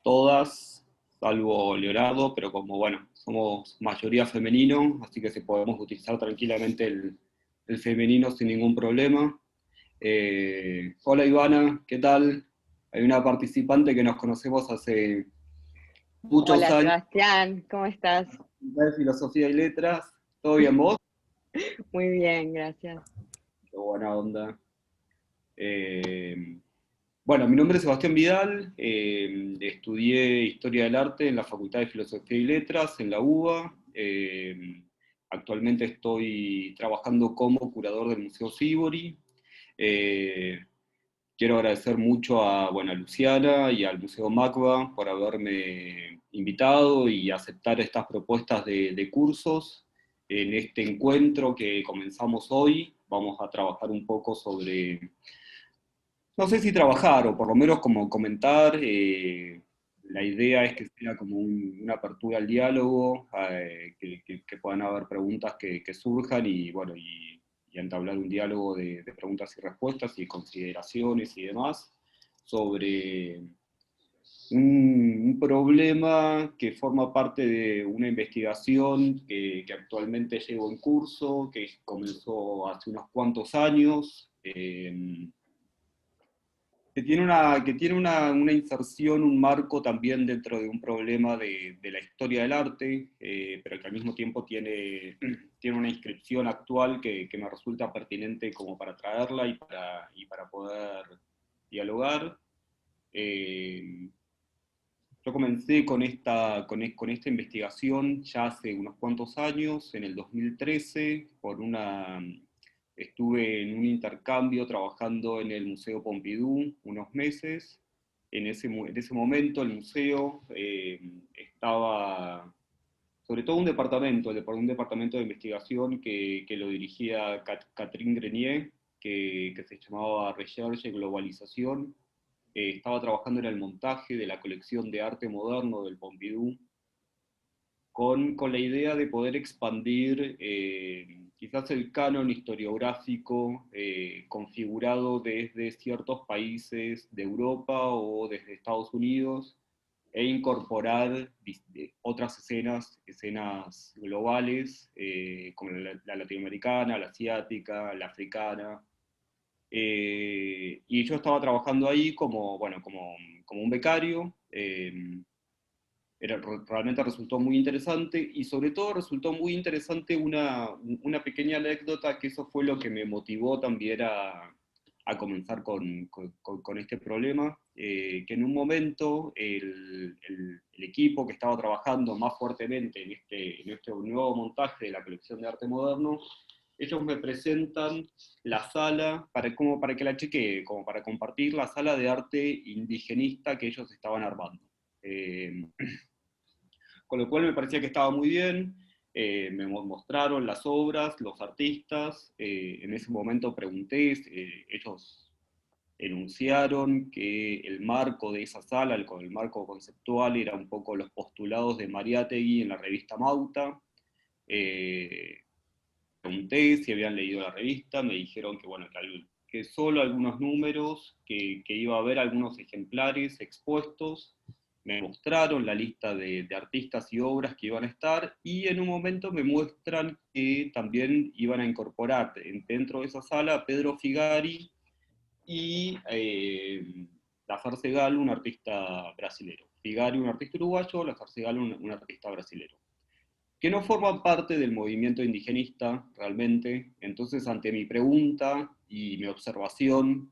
todas, salvo Leonardo, pero como bueno, somos mayoría femenino, así que si podemos utilizar tranquilamente el femenino sin ningún problema. Hola Ivana, ¿qué tal? Hay una participante que nos conocemos hace muchos Hola años Sebastián, ¿cómo estás? de Filosofía y Letras. ¿Todo bien vos? Muy bien, gracias. Qué buena onda. Eh, bueno, mi nombre es Sebastián Vidal, estudié Historia del Arte en la Facultad de Filosofía y Letras en la UBA. Actualmente estoy trabajando como curador del Museo Sívori. Eh, Quiero agradecer mucho a, bueno, a Luciana y al Museo MACBA por haberme invitado y aceptar estas propuestas de cursos. En este encuentro que comenzamos hoy, vamos a trabajar un poco sobre, no sé si trabajar o por lo menos como comentar. La idea es que sea como una apertura al diálogo, que puedan haber preguntas que surjan y, bueno, y entablar un diálogo de preguntas y respuestas y consideraciones y demás sobre un problema que forma parte de una investigación que actualmente llevo en curso, que comenzó hace unos cuantos años. Que tiene una inserción, un marco también dentro de un problema de la historia del arte, pero que al mismo tiempo tiene una inscripción actual que me resulta pertinente como para traerla y para poder dialogar. Eh, yo comencé con esta investigación ya hace unos cuantos años, en el 2013, estuve en un intercambio trabajando en el Museo Pompidou unos meses. En ese momento el museo estaba, sobre todo un departamento de investigación que lo dirigía Catherine Grenier, que se llamaba Recherche Globalización. Estaba trabajando en el montaje de la colección de arte moderno del Pompidou, con la idea de poder expandir quizás el canon historiográfico configurado desde ciertos países de Europa o desde Estados Unidos, e incorporar otras escenas globales, como la latinoamericana, la asiática, la africana. Y yo estaba trabajando ahí como, bueno, como un becario. Realmente resultó muy interesante, y sobre todo resultó muy interesante una pequeña anécdota, que eso fue lo que me motivó también a comenzar con este problema. Que en un momento el equipo que estaba trabajando más fuertemente en este nuevo montaje de la colección de arte moderno, ellos me presentan la sala, como para que la chequee, como para compartir la sala de arte indigenista que ellos estaban armando. Eh, con lo cual me parecía que estaba muy bien. Me mostraron las obras, los artistas. En ese momento pregunté, ellos enunciaron que el marco de esa sala, el marco conceptual, era un poco los postulados de Mariátegui en la revista Mauta. Eh, Pregunté si habían leído la revista, me dijeron que, bueno, que solo algunos números, que iba a haber algunos ejemplares expuestos. Me mostraron la lista de artistas y obras que iban a estar, y en un momento me muestran que también iban a incorporar dentro de esa sala a Pedro Figari y Lazar Segal, un artista brasilero. Figari, un artista uruguayo; Lazar Segal, un artista brasilero, que no forman parte del movimiento indigenista realmente. Entonces, ante mi pregunta y mi observación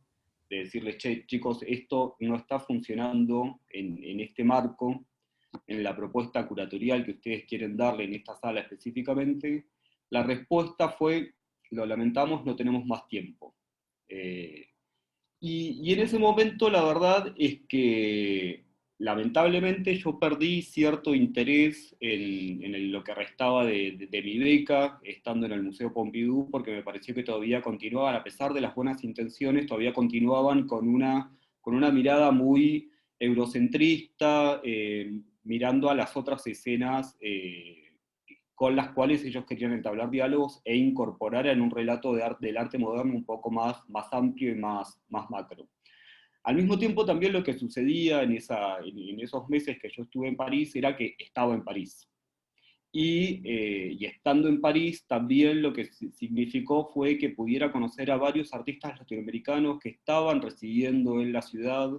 de decirles, che, chicos, esto no está funcionando en este marco, en la propuesta curatorial que ustedes quieren darle en esta sala específicamente, la respuesta fue: lo lamentamos, no tenemos más tiempo. Eh, y en ese momento la verdad es que lamentablemente yo perdí cierto interés en lo que restaba de mi beca, estando en el Museo Pompidou, porque me pareció que todavía continuaban, a pesar de las buenas intenciones, todavía continuaban con una mirada muy eurocentrista, mirando a las otras escenas con las cuales ellos querían entablar diálogos e incorporar en un relato del arte moderno un poco más amplio y más macro. Al mismo tiempo también lo que sucedía en esos meses que yo estuve en París era que estaba en París. Y estando en París, también lo que significó fue que pudiera conocer a varios artistas latinoamericanos que estaban residiendo en la ciudad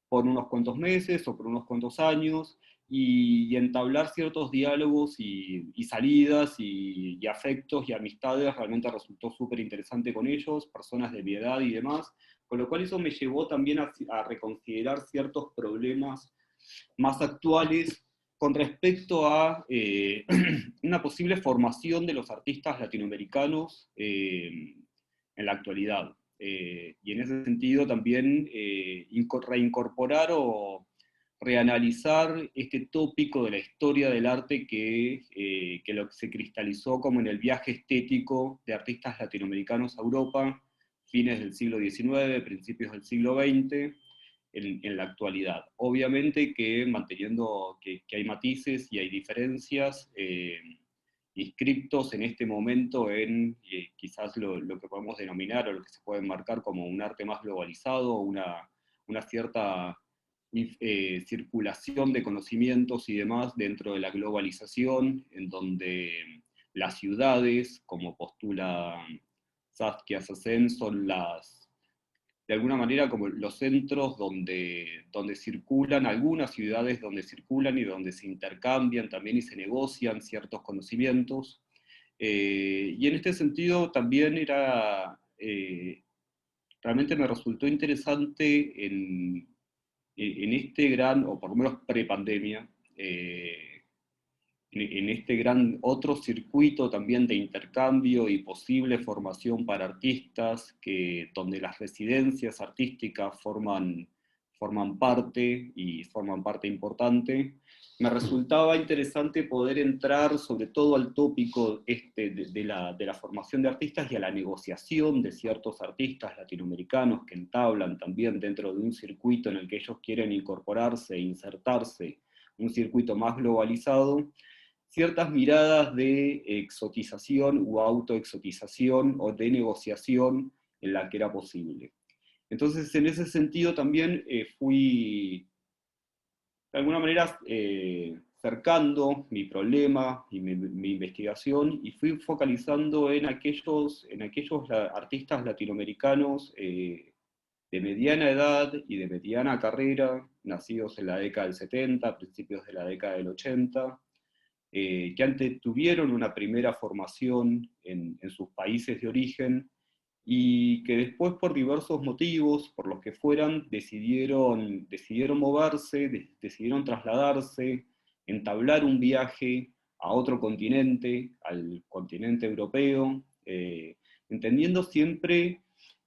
por unos cuantos meses o por unos cuantos años, y entablar ciertos diálogos y salidas y afectos y amistades realmente resultó súper interesante con ellos, personas de mi edad y demás, con lo cual eso me llevó también a reconsiderar ciertos problemas más actuales con respecto a una posible formación de los artistas latinoamericanos en la actualidad. Y en ese sentido también reincorporar o reanalizar este tópico de la historia del arte que lo que se cristalizó como en el viaje estético de artistas latinoamericanos a Europa, fines del siglo XIX, principios del siglo XX, en la actualidad. Obviamente que manteniendo que hay matices y hay diferencias inscriptos en este momento en quizás lo que podemos denominar o lo que se puede marcar como un arte más globalizado, una cierta circulación de conocimientos y demás dentro de la globalización, en donde las ciudades, como postula Saskia Sassen, son de alguna manera como los centros donde circulan, algunas ciudades donde circulan y donde se intercambian también y se negocian ciertos conocimientos. Y en este sentido también realmente me resultó interesante en este gran, o por lo menos prepandemia, en este gran otro circuito también de intercambio y posible formación para artistas, donde las residencias artísticas forman parte y forman parte importante, me resultaba interesante poder entrar sobre todo al tópico de la formación de artistas y a la negociación de ciertos artistas latinoamericanos que entablan también dentro de un circuito en el que ellos quieren incorporarse e insertarse, un circuito más globalizado, ciertas miradas de exotización o autoexotización o de negociación en la que era posible. Entonces, en ese sentido también fui, de alguna manera, cercando mi problema y mi investigación y fui focalizando en aquellos artistas latinoamericanos de mediana edad y de mediana carrera, nacidos en la década del 70, principios de la década del 80, que antes tuvieron una primera formación en sus países de origen y que después por diversos motivos, por los que fueran, decidieron moverse, decidieron trasladarse, entablar un viaje a otro continente, al continente europeo, entendiendo siempre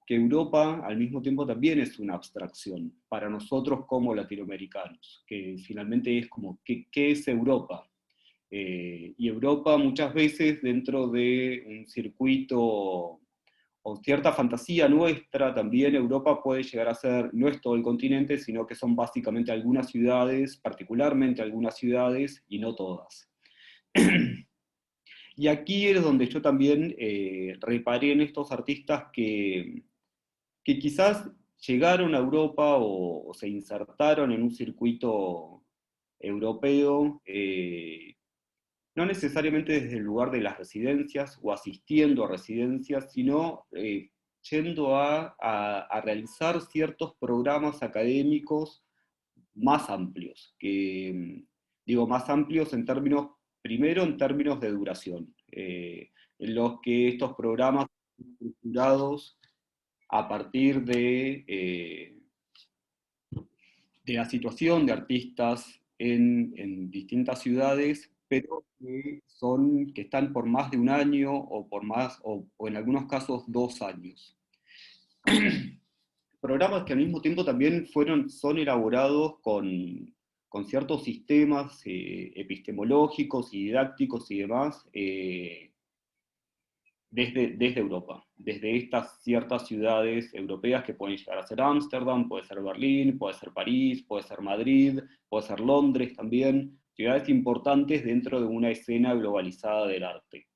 que Europa al mismo tiempo también es una abstracción para nosotros como latinoamericanos, que finalmente es como, ¿qué es Europa? Y Europa muchas veces dentro de un circuito o cierta fantasía nuestra, también Europa puede llegar a ser, no es todo el continente, sino que son básicamente algunas ciudades, particularmente algunas ciudades, y no todas. Y aquí es donde yo también reparé en estos artistas que quizás llegaron a Europa o se insertaron en un circuito europeo, no necesariamente desde el lugar de las residencias o asistiendo a residencias, sino yendo a realizar ciertos programas académicos más amplios, digo más amplios en términos, primero en términos de duración, en los que estos programas son estructurados a partir de la situación de artistas en distintas ciudades, pero que están por más de un año o por más, o en algunos casos 2 años. Programas que al mismo tiempo también son elaborados con ciertos sistemas epistemológicos y didácticos y demás, desde Europa, desde estas ciertas ciudades europeas que pueden llegar a ser Ámsterdam, puede ser Berlín, puede ser París, puede ser Madrid, puede ser Londres también, ciudades importantes dentro de una escena globalizada del arte.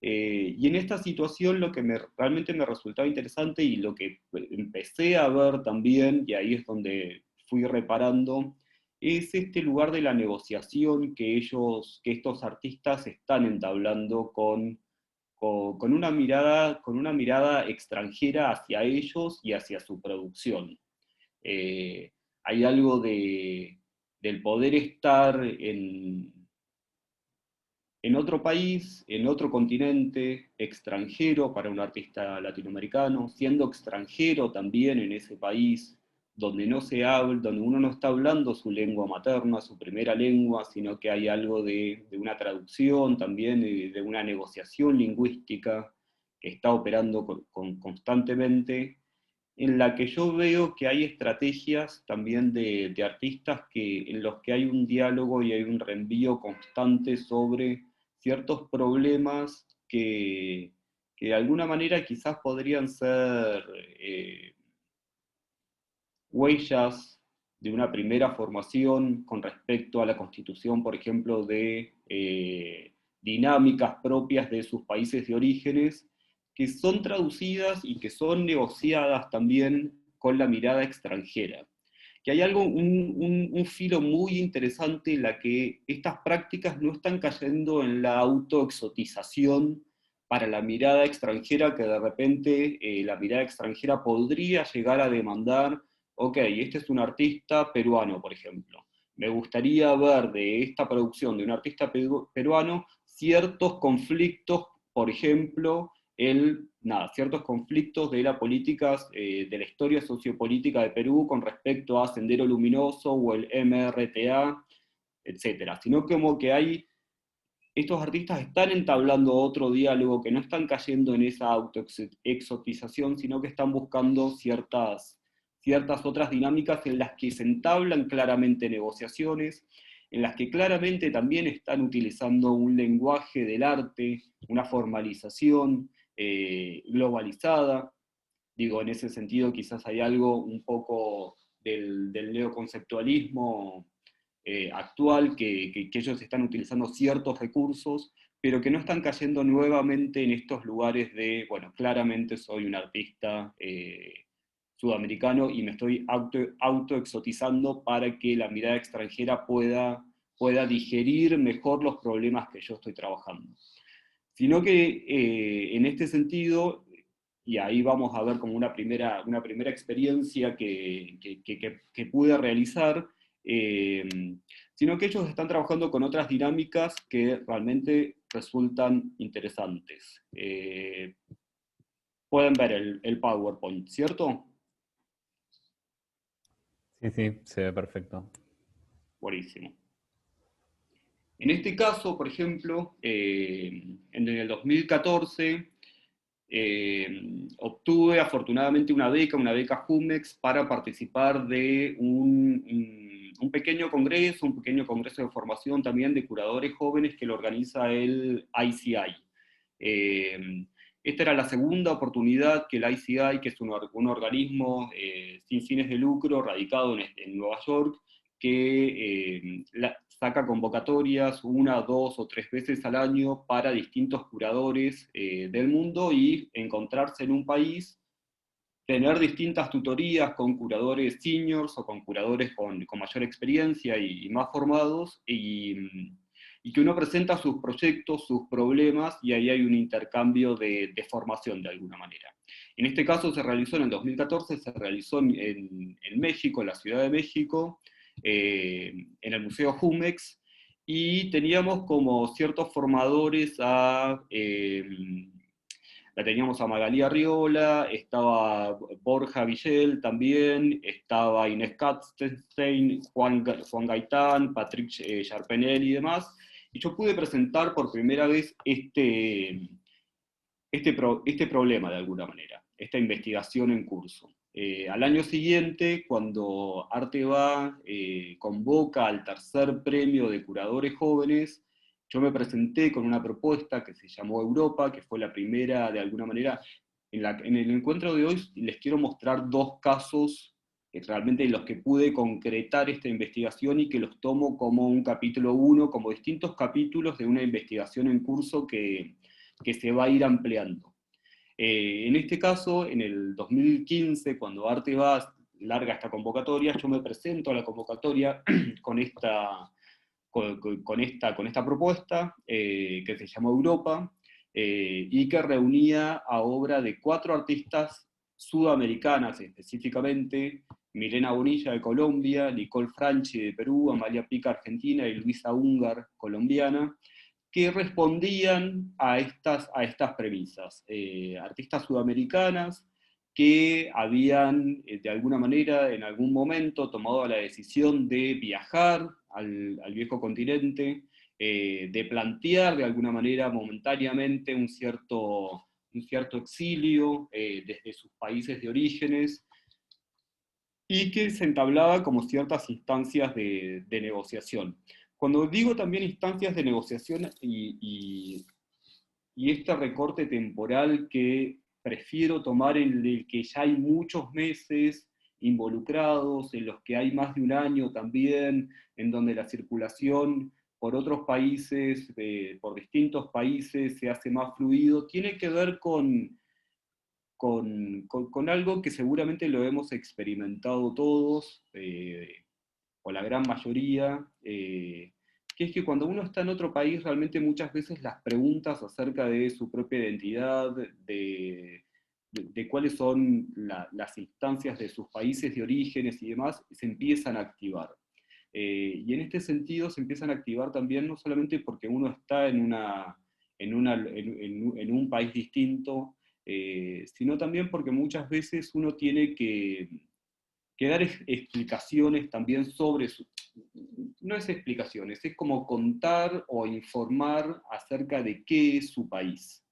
Y en esta situación lo que realmente me resultaba interesante y lo que empecé a ver también, y ahí es donde fui reparando, es este lugar de la negociación que estos artistas están entablando con una mirada extranjera hacia ellos y hacia su producción. Eh, Hay algo del poder estar en otro país, en otro continente, extranjero para un artista latinoamericano, siendo extranjero también en ese país donde no se habla, donde uno no está hablando su lengua materna, su primera lengua, sino que hay algo de una traducción también, de una negociación lingüística que está operando constantemente, en la que yo veo que hay estrategias también de artistas en los que hay un diálogo y hay un reenvío constante sobre ciertos problemas que de alguna manera quizás podrían ser huellas de una primera formación con respecto a la constitución, por ejemplo, de dinámicas propias de sus países de orígenes, que son traducidas y que son negociadas también con la mirada extranjera. Que hay algo, un filo muy interesante en la que estas prácticas no están cayendo en la autoexotización para la mirada extranjera, que de repente la mirada extranjera podría llegar a demandar: ok, este es un artista peruano, por ejemplo. Me gustaría ver de esta producción de un artista peruano ciertos conflictos, por ejemplo, ciertos conflictos de la políticas, de la historia sociopolítica de Perú con respecto a Sendero Luminoso o el MRTA, etcétera. Sino como que estos artistas están entablando otro diálogo, que no están cayendo en esa autoexotización, sino que están buscando ciertas otras dinámicas en las que se entablan claramente negociaciones, en las que claramente también están utilizando un lenguaje del arte, una formalización globalizada. Digo, en ese sentido quizás hay algo un poco del neoconceptualismo actual, que ellos están utilizando ciertos recursos, pero que no están cayendo nuevamente en estos lugares de, bueno, claramente soy un artista sudamericano y me estoy autoexotizando para que la mirada extranjera pueda digerir mejor los problemas que yo estoy trabajando. Sino que en este sentido, y ahí vamos a ver como una primera experiencia que pude realizar, eh, sino que ellos están trabajando con otras dinámicas que realmente resultan interesantes. Pueden ver el PowerPoint, ¿cierto? Sí, sí, se ve perfecto. Buenísimo. En este caso, por ejemplo, en el 2014, obtuve afortunadamente una beca Jumex para participar de un pequeño congreso de formación también de curadores jóvenes que lo organiza el ICI. Esta era la segunda oportunidad que el ICI, que es un organismo sin fines de lucro radicado en Nueva York, que saca convocatorias una, dos o tres veces al año para distintos curadores del mundo y encontrarse en un país, tener distintas tutorías con curadores seniors o con curadores con mayor experiencia y más formados, y que uno presenta sus proyectos, sus problemas, y ahí hay un intercambio de formación de alguna manera. En este caso se realizó en el 2014, se realizó en México, en la Ciudad de México, en el Museo Jumex, y teníamos como ciertos formadores la teníamos a Magalí Arriola, estaba Borja Villel también, estaba Inés Katzenstein, Juan Gaitán, Patrick Charpenel y demás, y yo pude presentar por primera vez este problema de alguna manera, esta investigación en curso. Al año siguiente, cuando Arteba convoca al tercer premio de curadores jóvenes, yo me presenté con una propuesta que se llamó Europa, que fue la primera, de alguna manera. En el encuentro de hoy les quiero mostrar dos casos realmente en los que pude concretar esta investigación y que los tomo como un capítulo 1, como distintos capítulos de una investigación en curso que se va a ir ampliando. En este caso, en el 2015, cuando Artebas larga esta convocatoria, yo me presento a la convocatoria con esta propuesta, que se llamó Europa, y que reunía a obra de 4 artistas sudamericanas específicamente: Milena Bonilla de Colombia, Nicole Franchi de Perú, Amalia Pica argentina y Luisa Ungar colombiana, que respondían a estas premisas. Artistas sudamericanas que habían, de alguna manera, en algún momento, tomado la decisión de viajar al viejo continente, de plantear, de alguna manera, momentáneamente, un cierto exilio desde sus países de orígenes, y que se entablaba como ciertas instancias de negociación. Cuando digo también instancias de negociación y este recorte temporal que prefiero tomar, en el que ya hay muchos meses involucrados, en los que hay más de un año también, en donde la circulación por otros países, por distintos países, se hace más fluido, tiene que ver con algo que seguramente lo hemos experimentado todos, o la gran mayoría, que es que cuando uno está en otro país, realmente muchas veces las preguntas acerca de su propia identidad, de cuáles son las instancias de sus países de orígenes y demás, se empiezan a activar. Y en este sentido se empiezan a activar también, no solamente porque uno está en un país distinto, sino también porque muchas veces uno tiene que dar explicaciones también sobre no es explicaciones, es como contar o informar acerca de qué es su país.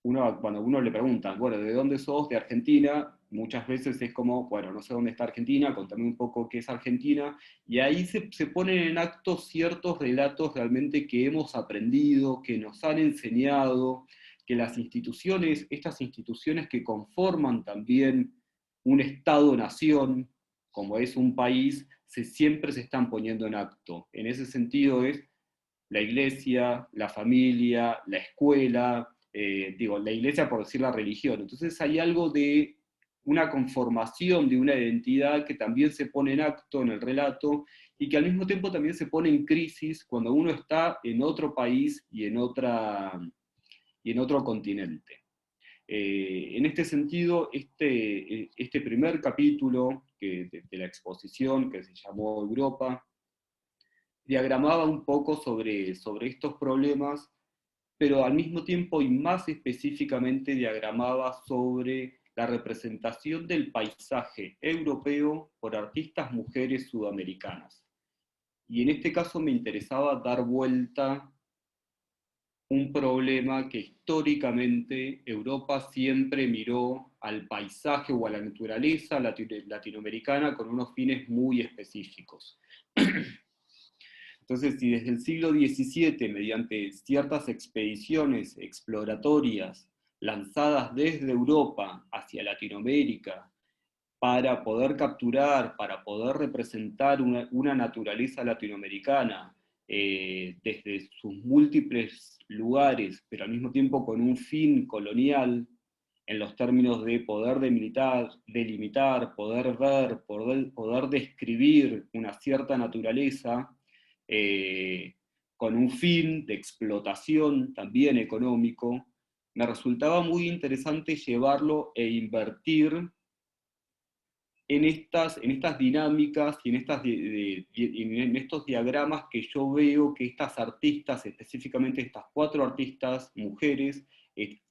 Cuando uno le pregunta, bueno, ¿de dónde sos? De Argentina, muchas veces es como, bueno, no sé dónde está Argentina, contame un poco qué es Argentina, y ahí se ponen en acto ciertos relatos realmente que hemos aprendido, que nos han enseñado, que las instituciones, estas instituciones que conforman también un Estado-nación, como es un país, siempre se están poniendo en acto. En ese sentido es la iglesia, la familia, la escuela, la iglesia por decir la religión. Entonces hay algo de una conformación de una identidad que también se pone en acto en el relato, y que al mismo tiempo también se pone en crisis cuando uno está en otro país y en otro continente. En este sentido, este primer capítulo de la exposición, que se llamó Europa, diagramaba un poco sobre estos problemas, pero al mismo tiempo y más específicamente diagramaba sobre la representación del paisaje europeo por artistas mujeres sudamericanas. Y en este caso me interesaba dar vuelta un problema que históricamente Europa siempre miró al paisaje o a la naturaleza latinoamericana con unos fines muy específicos. Entonces, si desde el siglo XVII, mediante ciertas expediciones exploratorias lanzadas desde Europa hacia Latinoamérica, para poder capturar, para poder representar una naturaleza latinoamericana, desde sus múltiples lugares, pero al mismo tiempo con un fin colonial, en los términos de poder delimitar, poder ver, poder describir una cierta naturaleza, con un fin de explotación también económico, me resultaba muy interesante llevarlo e invertir en estas dinámicas y en estos diagramas que yo veo que estas artistas, específicamente estas 4 artistas mujeres,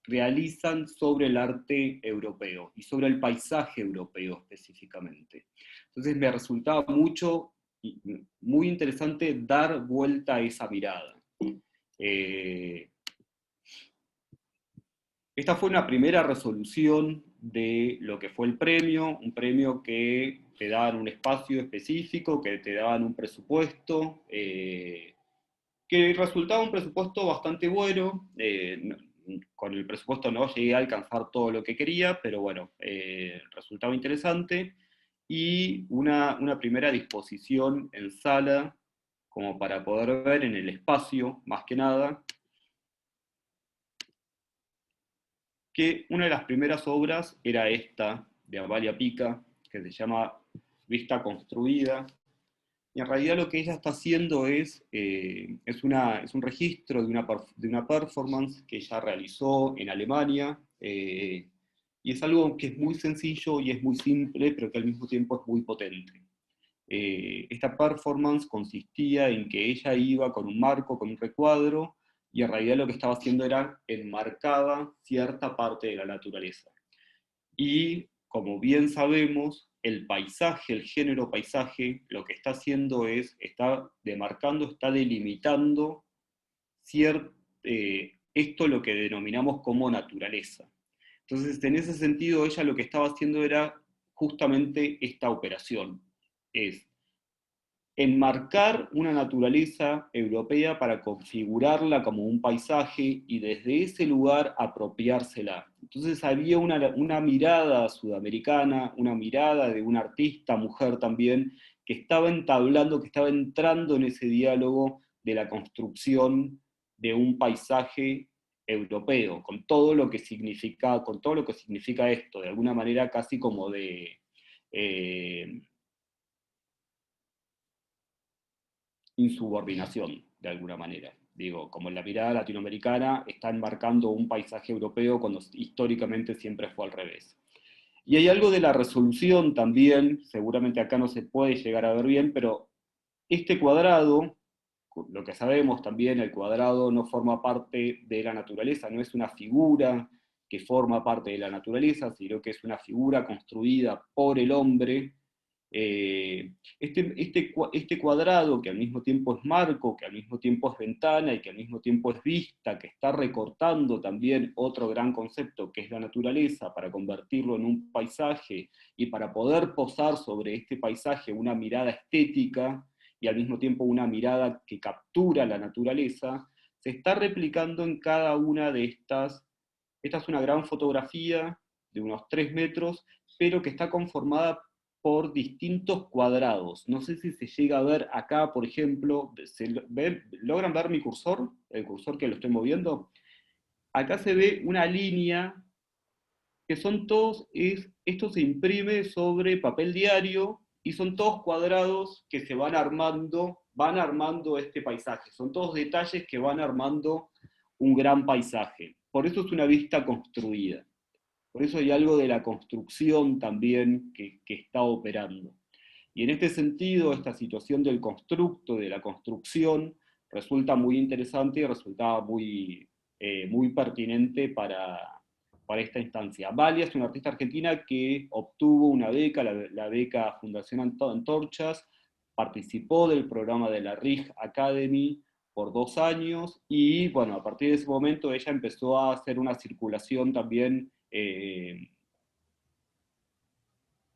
realizan sobre el arte europeo y sobre el paisaje europeo específicamente. Entonces me resultaba muy interesante dar vuelta a esa mirada. Esta fue una primera resolución de lo que fue el premio, un premio que te daban un espacio específico, que te daban un presupuesto, que resultaba un presupuesto bastante bueno. Con el presupuesto no llegué a alcanzar todo lo que quería, pero bueno, resultaba interesante, y una primera disposición en sala, como para poder ver en el espacio, más que nada, que una de las primeras obras era esta, de Amalia Pica, que se llama Vista Construida, y en realidad lo que ella está haciendo es un registro de una performance que ella realizó en Alemania, y es algo que es muy sencillo y es muy simple, pero que al mismo tiempo es muy potente. Esta performance consistía en que ella iba con un marco, con un recuadro, y en realidad lo que estaba haciendo era enmarcaba cierta parte de la naturaleza. Y como bien sabemos, el paisaje, el género paisaje, lo que está haciendo está demarcando, está delimitando esto lo que denominamos como naturaleza. Entonces, en ese sentido, ella lo que estaba haciendo era justamente esta operación, es enmarcar una naturaleza europea para configurarla como un paisaje y desde ese lugar apropiársela. Entonces había una mirada sudamericana, una mirada de una artista, mujer también, que estaba entablando, que estaba entrando en ese diálogo de la construcción de un paisaje europeo, con todo lo que significa, con todo lo que significa esto, de alguna manera casi como de insubordinación, de alguna manera. Digo, como la mirada latinoamericana está enmarcando un paisaje europeo cuando históricamente siempre fue al revés. Y hay algo de la resolución también, seguramente acá no se puede llegar a ver bien, pero este cuadrado, lo que sabemos también, el cuadrado no forma parte de la naturaleza, no es una figura que forma parte de la naturaleza, sino que es una figura construida por el hombre. Este cuadrado, que al mismo tiempo es marco, que al mismo tiempo es ventana y que al mismo tiempo es vista, que está recortando también otro gran concepto que es la naturaleza para convertirlo en un paisaje y para poder posar sobre este paisaje una mirada estética y al mismo tiempo una mirada que captura la naturaleza, se está replicando en cada una de estas. Esta es una gran fotografía de unos 3 metros, pero que está conformada por distintos cuadrados. No sé si se llega a ver acá, por ejemplo, ¿logran ver mi cursor? El cursor que lo estoy moviendo. Acá se ve una línea que son todos, esto se imprime sobre papel diario y son todos cuadrados que se van armando este paisaje. Son todos detalles que van armando un gran paisaje. Por eso es una vista construida. Por eso hay algo de la construcción también que está operando. Y en este sentido, esta situación del constructo, de la construcción, resulta muy interesante y resultaba muy pertinente para esta instancia. Valia es una artista argentina que obtuvo una beca, la beca Fundación Antorchas, participó del programa de la RIG Academy por 2 años y bueno, a partir de ese momento ella empezó a hacer una circulación también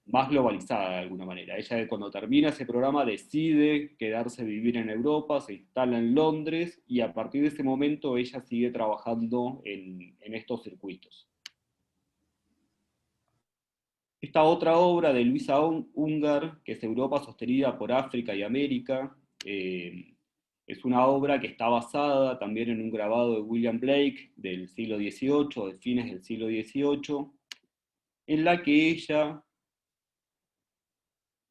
más globalizada de alguna manera. Ella cuando termina ese programa decide quedarse a vivir en Europa, se instala en Londres y a partir de ese momento ella sigue trabajando en estos circuitos. Esta otra obra de Luisa Ungar, que es Europa sostenida por África y América, es una obra que está basada también en un grabado de William Blake del siglo XVIII, de fines del siglo XVIII, en la que ella,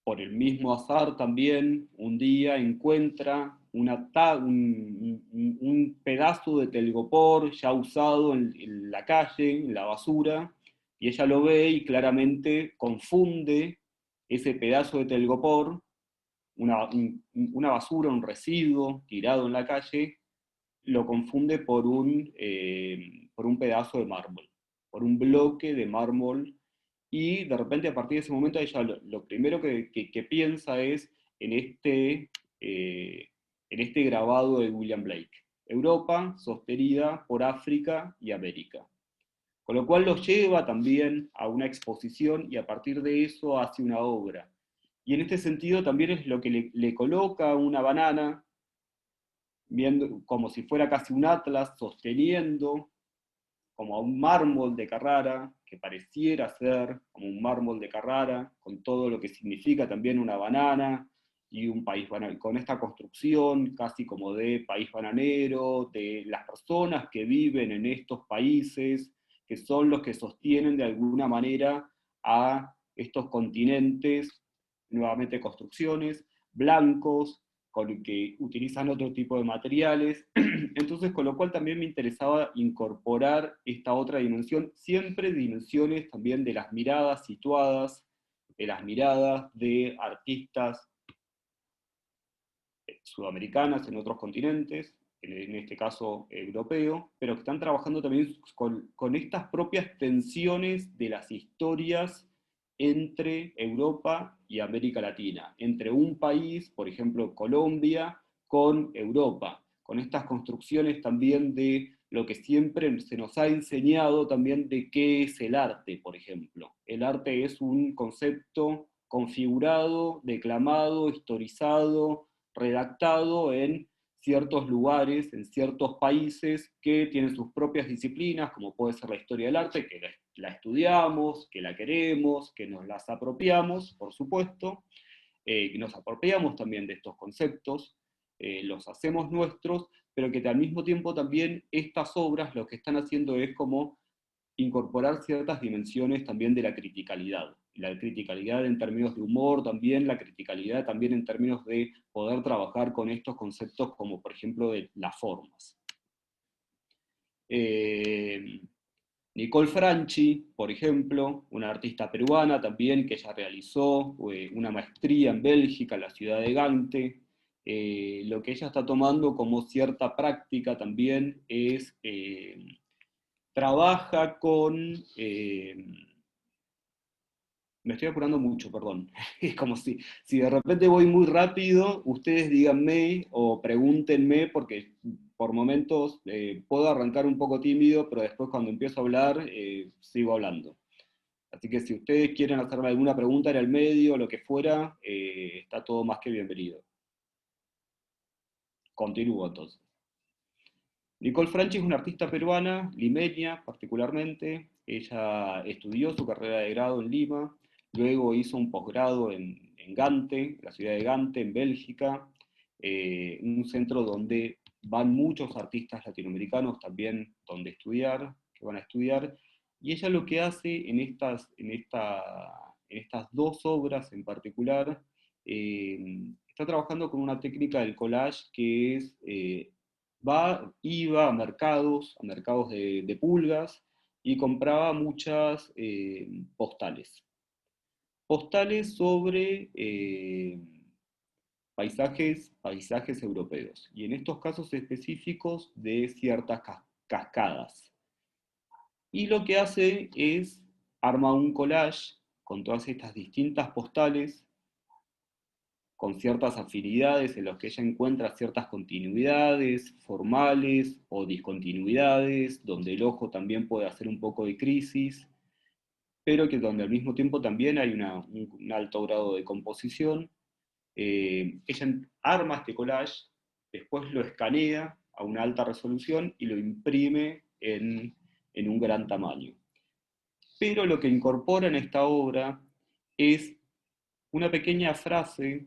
por el mismo azar también, un día encuentra un pedazo de telgopor ya usado en la calle, en la basura, y ella lo ve y claramente confunde ese pedazo de telgopor, una basura, un residuo tirado en la calle, lo confunde por un pedazo de mármol, por un bloque de mármol, y de repente a partir de ese momento ella lo primero que piensa es en eh, en este grabado de William Blake. Europa sostenida por África y América. Con lo cual lo lleva también a una exposición y a partir de eso hace una obra. Y en este sentido también es lo que le coloca una banana, viendo como si fuera casi un atlas, sosteniendo como a un mármol de Carrara, que pareciera ser como un mármol de Carrara, con todo lo que significa también una banana y un país bananero, con esta construcción casi como de país bananero, de las personas que viven en estos países, que son los que sostienen de alguna manera a estos continentes, nuevamente construcciones, blancos, que utilizan otro tipo de materiales. Entonces, con lo cual también me interesaba incorporar esta otra dimensión, siempre dimensiones también de las miradas situadas, de las miradas de artistas sudamericanas en otros continentes, en este caso europeo, pero que están trabajando también con estas propias tensiones de las historias entre Europa y América Latina, entre un país, por ejemplo Colombia, con Europa, con estas construcciones también de lo que siempre se nos ha enseñado también de qué es el arte, por ejemplo. El arte es un concepto configurado, declamado, historizado, redactado en ciertos lugares, en ciertos países que tienen sus propias disciplinas, como puede ser la historia del arte, que la estudiamos, que la queremos, que nos las apropiamos, por supuesto, que nos apropiamos también de estos conceptos, los hacemos nuestros, pero que al mismo tiempo también estas obras lo que están haciendo es como incorporar ciertas dimensiones también de la criticalidad. La criticalidad en términos de humor también, la criticalidad también en términos de poder trabajar con estos conceptos como por ejemplo de las formas. Nicole Franchi, por ejemplo, una artista peruana también que ella realizó una maestría en Bélgica, en la ciudad de Gante. Lo que ella está tomando como cierta práctica también es trabaja con... me estoy apurando mucho, perdón. Es como si de repente voy muy rápido, ustedes díganme o pregúntenme, porque por momentos puedo arrancar un poco tímido, pero después cuando empiezo a hablar, sigo hablando. Así que si ustedes quieren hacerme alguna pregunta en el medio, lo que fuera, está todo más que bienvenido. Continúo entonces. Nicole Franchi es una artista peruana, limeña particularmente. Ella estudió su carrera de grado en Lima, luego hizo un posgrado en Gante, la ciudad de Gante, en Bélgica, un centro donde van muchos artistas latinoamericanos también que van a estudiar, y ella lo que hace en estas dos obras en particular, está trabajando con una técnica del collage que es iba a mercados de pulgas, y compraba muchas postales. Postales sobre paisajes europeos, y en estos casos específicos de ciertas cascadas. Y lo que hace es arma un collage con todas estas distintas postales, con ciertas afinidades en los que ella encuentra ciertas continuidades formales o discontinuidades, donde el ojo también puede hacer un poco de crisis, pero que donde al mismo tiempo también hay un alto grado de composición. Ella arma este collage, después lo escanea a una alta resolución y lo imprime en un gran tamaño. Pero lo que incorpora en esta obra es una pequeña frase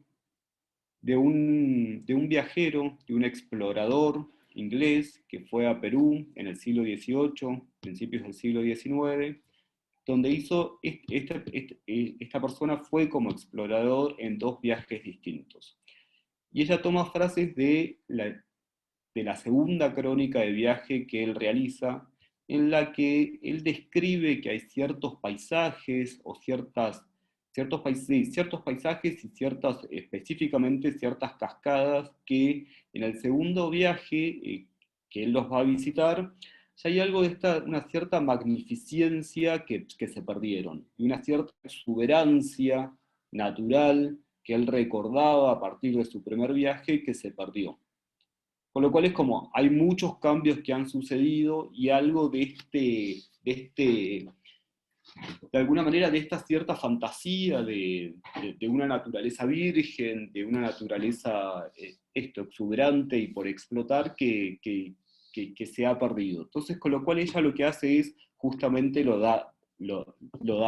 de un viajero, de un explorador inglés que fue a Perú en el siglo XVIII, principios del siglo XIX, donde esta persona fue como explorador en dos viajes distintos. Y ella toma frases de la segunda crónica de viaje que él realiza, en la que él describe que hay ciertos paisajes o ciertos paisajes y específicamente ciertas cascadas que en el segundo viaje que él los va a visitar, ya hay algo de una cierta magnificencia que se perdieron, y una cierta exuberancia natural que él recordaba a partir de su primer viaje que se perdió. Con lo cual es como, hay muchos cambios que han sucedido y algo de alguna manera, de esta cierta fantasía de una naturaleza virgen, de una naturaleza exuberante y por explotar que se ha perdido. Entonces, con lo cual ella lo que hace es, justamente lo da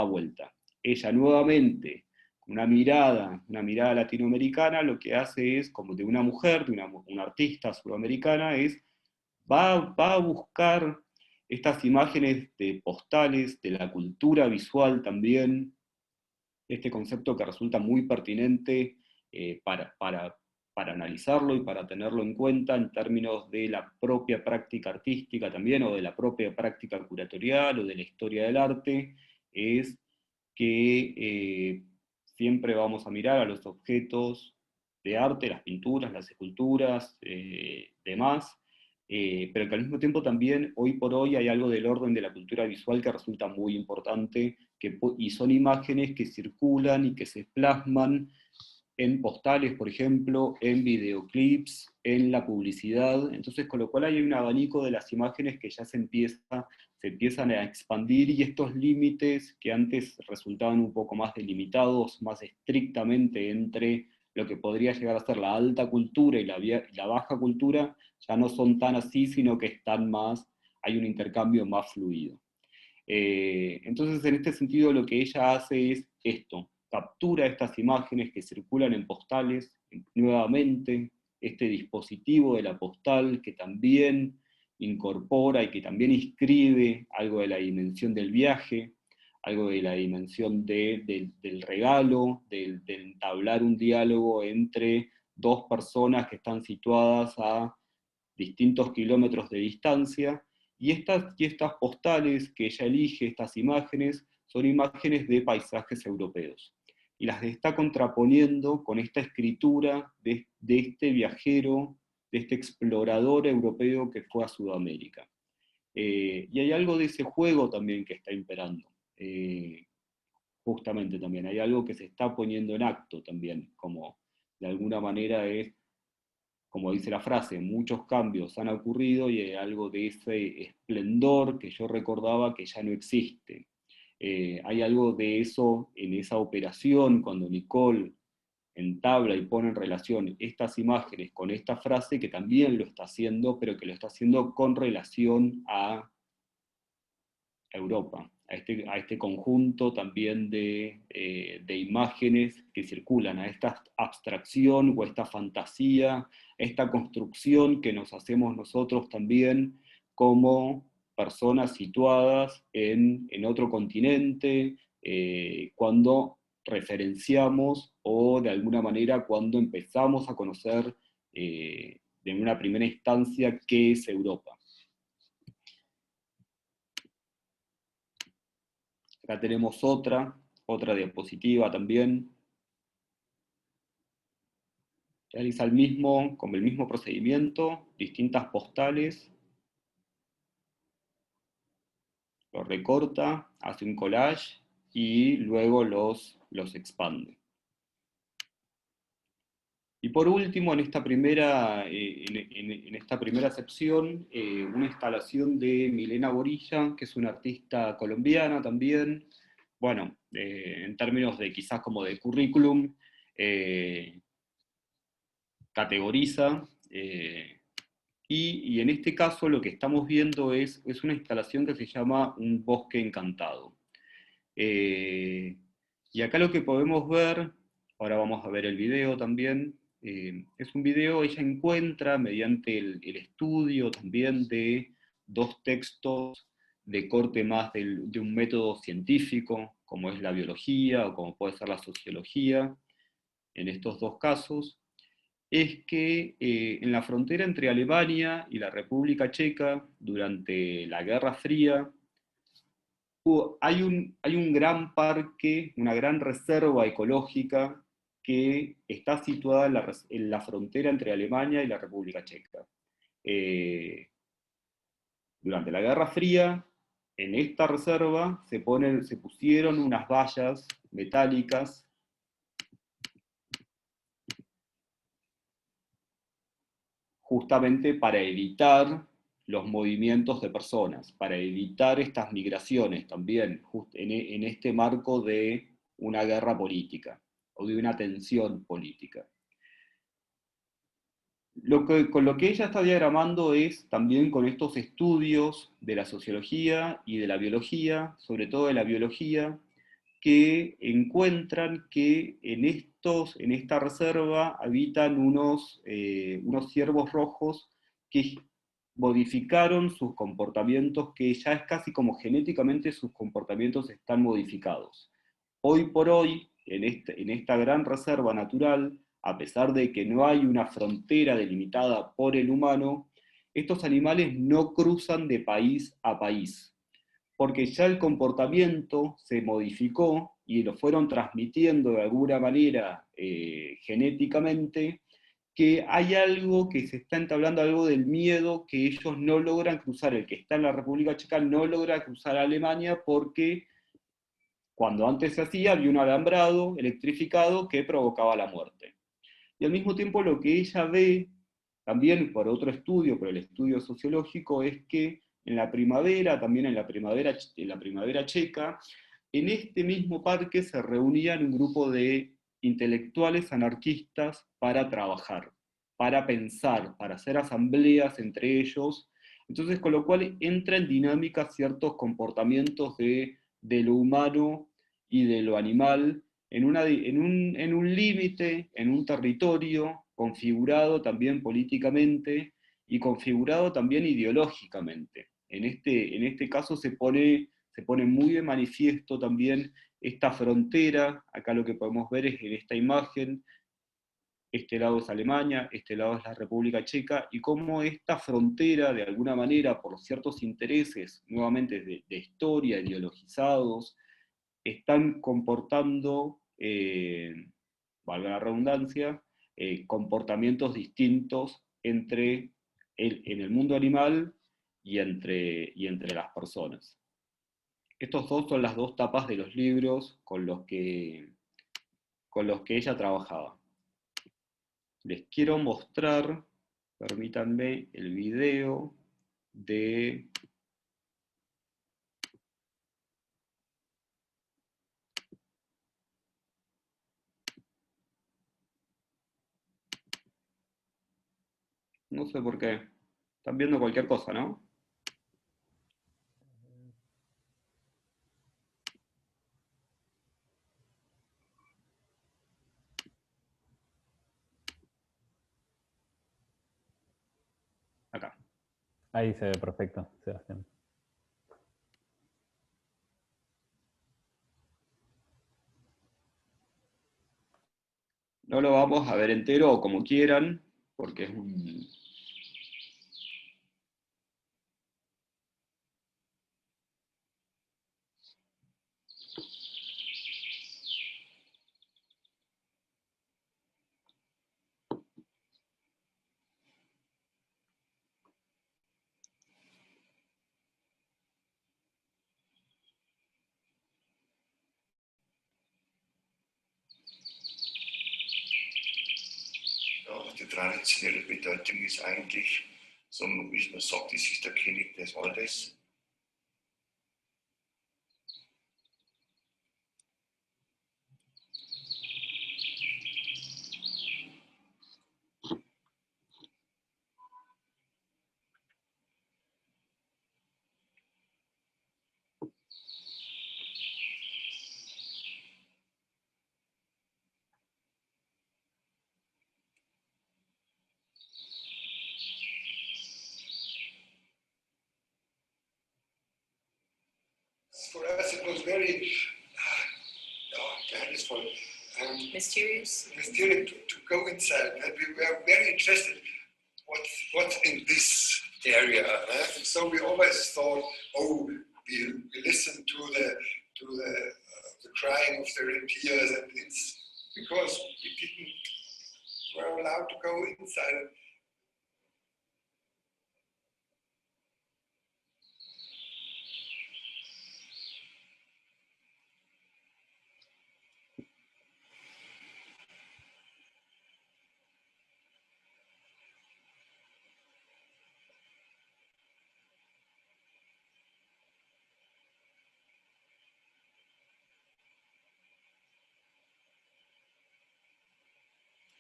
vuelta. Ella nuevamente, una mirada latinoamericana, lo que hace es, como de una mujer, una artista sudamericana, va a buscar estas imágenes de postales, de la cultura visual también, este concepto que resulta muy pertinente para analizarlo y para tenerlo en cuenta en términos de la propia práctica artística también, o de la propia práctica curatorial, o de la historia del arte, es que siempre vamos a mirar a los objetos de arte, las pinturas, las esculturas, demás, pero que al mismo tiempo también, hoy por hoy, hay algo del orden de la cultura visual que resulta muy importante, y son imágenes que circulan y que se plasman en postales, por ejemplo, en videoclips, en la publicidad. Entonces, con lo cual hay un abanico de las imágenes que ya se empiezan a expandir, y estos límites que antes resultaban un poco más delimitados, más estrictamente entre lo que podría llegar a ser la alta cultura y la baja cultura, ya no son tan así, sino que hay un intercambio más fluido. Entonces, en este sentido, lo que ella hace es esto: captura estas imágenes que circulan en postales, nuevamente, este dispositivo de la postal que también incorpora y que también inscribe algo de la dimensión del viaje, algo de la dimensión del regalo, de entablar un diálogo entre dos personas que están situadas a distintos kilómetros de distancia, y estas postales que ella elige, estas imágenes, son imágenes de paisajes europeos, y las está contraponiendo con esta escritura de este viajero, de este explorador europeo que fue a Sudamérica. Y hay algo de ese juego también que está imperando. Justamente también hay algo que se está poniendo en acto también, como de alguna manera es, como dice la frase, muchos cambios han ocurrido y hay algo de ese esplendor que yo recordaba que ya no existe. Hay algo de eso en esa operación, cuando Nicole entabla y pone en relación estas imágenes con esta frase, que también lo está haciendo, pero que lo está haciendo con relación a Europa, a este conjunto también de imágenes que circulan, a esta abstracción o esta fantasía, esta construcción que nos hacemos nosotros también como personas situadas en otro continente, cuando referenciamos, o de alguna manera cuando empezamos a conocer de una primera instancia qué es Europa. Acá tenemos otra diapositiva también. Realiza con el mismo procedimiento, distintas postales, lo recorta, hace un collage y luego los expande. Y por último, en esta primera sección, una instalación de Milena Borilla, que es una artista colombiana también. Bueno, en términos de quizás como de currículum, categoriza, y en este caso lo que estamos viendo es una instalación que se llama Un bosque encantado. Y acá lo que podemos ver, ahora vamos a ver el video también, es un video. Ella encuentra, mediante el estudio también de dos textos de corte más de un método científico, como es la biología o como puede ser la sociología, en estos dos casos, es que en la frontera entre Alemania y la República Checa, durante la Guerra Fría, hay un gran parque, una gran reserva ecológica que está situada en la frontera entre Alemania y la República Checa. Durante la Guerra Fría, en esta reserva se pusieron unas vallas metálicas justamente para evitar los movimientos de personas, para evitar estas migraciones también, en este marco de una guerra política o de una tensión política. Con lo que ella está diagramando es también con estos estudios de la sociología y de la biología, sobre todo de la biología, que encuentran que en esta reserva habitan unos ciervos rojos que modificaron sus comportamientos, que ya es casi como genéticamente sus comportamientos están modificados. Hoy por hoy, en esta gran reserva natural, a pesar de que no hay una frontera delimitada por el humano, estos animales no cruzan de país a país, porque ya el comportamiento se modificó y lo fueron transmitiendo de alguna manera genéticamente, que hay algo que se está entablando, algo del miedo, que ellos no logran cruzar, el que está en la República Checa no logra cruzar a Alemania porque cuando antes se hacía había un alambrado electrificado que provocaba la muerte. Y al mismo tiempo lo que ella ve, también por otro estudio, por el estudio sociológico, es que en la primavera, también en la primavera checa, en este mismo parque se reunían un grupo de intelectuales anarquistas para trabajar, para pensar, para hacer asambleas entre ellos. Entonces, con lo cual entra en dinámica ciertos comportamientos de lo humano y de lo animal en un límite, en un territorio configurado también políticamente y configurado también ideológicamente. En este caso se pone muy de manifiesto también esta frontera. Acá lo que podemos ver es en esta imagen, este lado es Alemania, este lado es la República Checa, y cómo esta frontera, de alguna manera, por ciertos intereses, nuevamente de historia, ideologizados, están comportando, valga la redundancia, comportamientos distintos en el mundo animal y entre las personas. Estos dos son las dos tapas de los libros con los que ella trabajaba. Les quiero mostrar, permítanme, el video de... No sé por qué. Están viendo cualquier cosa, ¿no? Acá. Ahí se ve perfecto, Sebastián. No lo vamos a ver entero o como quieran, porque es un... Ja, die traditionelle Bedeutung ist eigentlich, so wie man sagt, es ist der König des Waldes. For us, it was very geheimnisvoll, mysterious to go inside. And we were very interested what's in this area. And so we always thought, oh, we listen to the crying of the reindeers, and it's because we were allowed to go inside.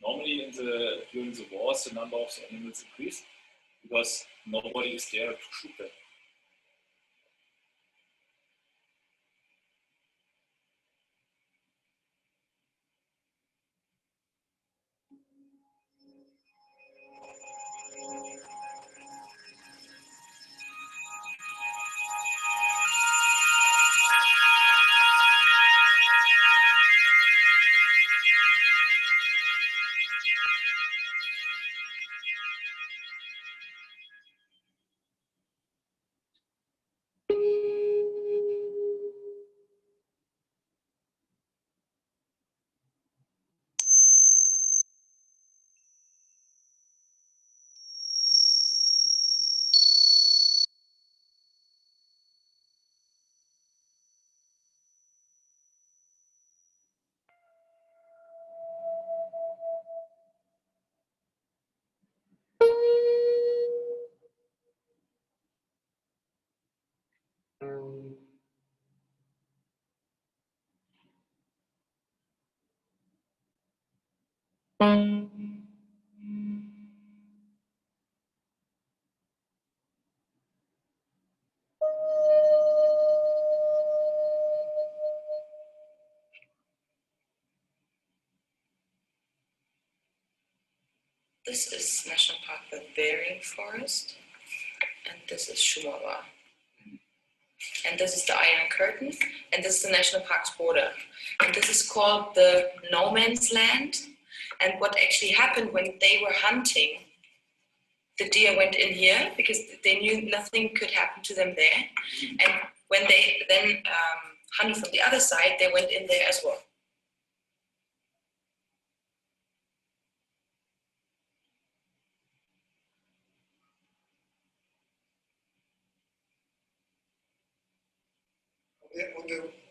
Normally during the wars, the number of the animals increased because nobody is there to shoot them. This is National Park Bavarian Forest, and this is Shumawa. And this is the Iron Curtain, and this is the National Park's border. And this is called the no man's land. And what actually happened when they were hunting, the deer went in here because they knew nothing could happen to them there. And when they then hunted from the other side, they went in there as well.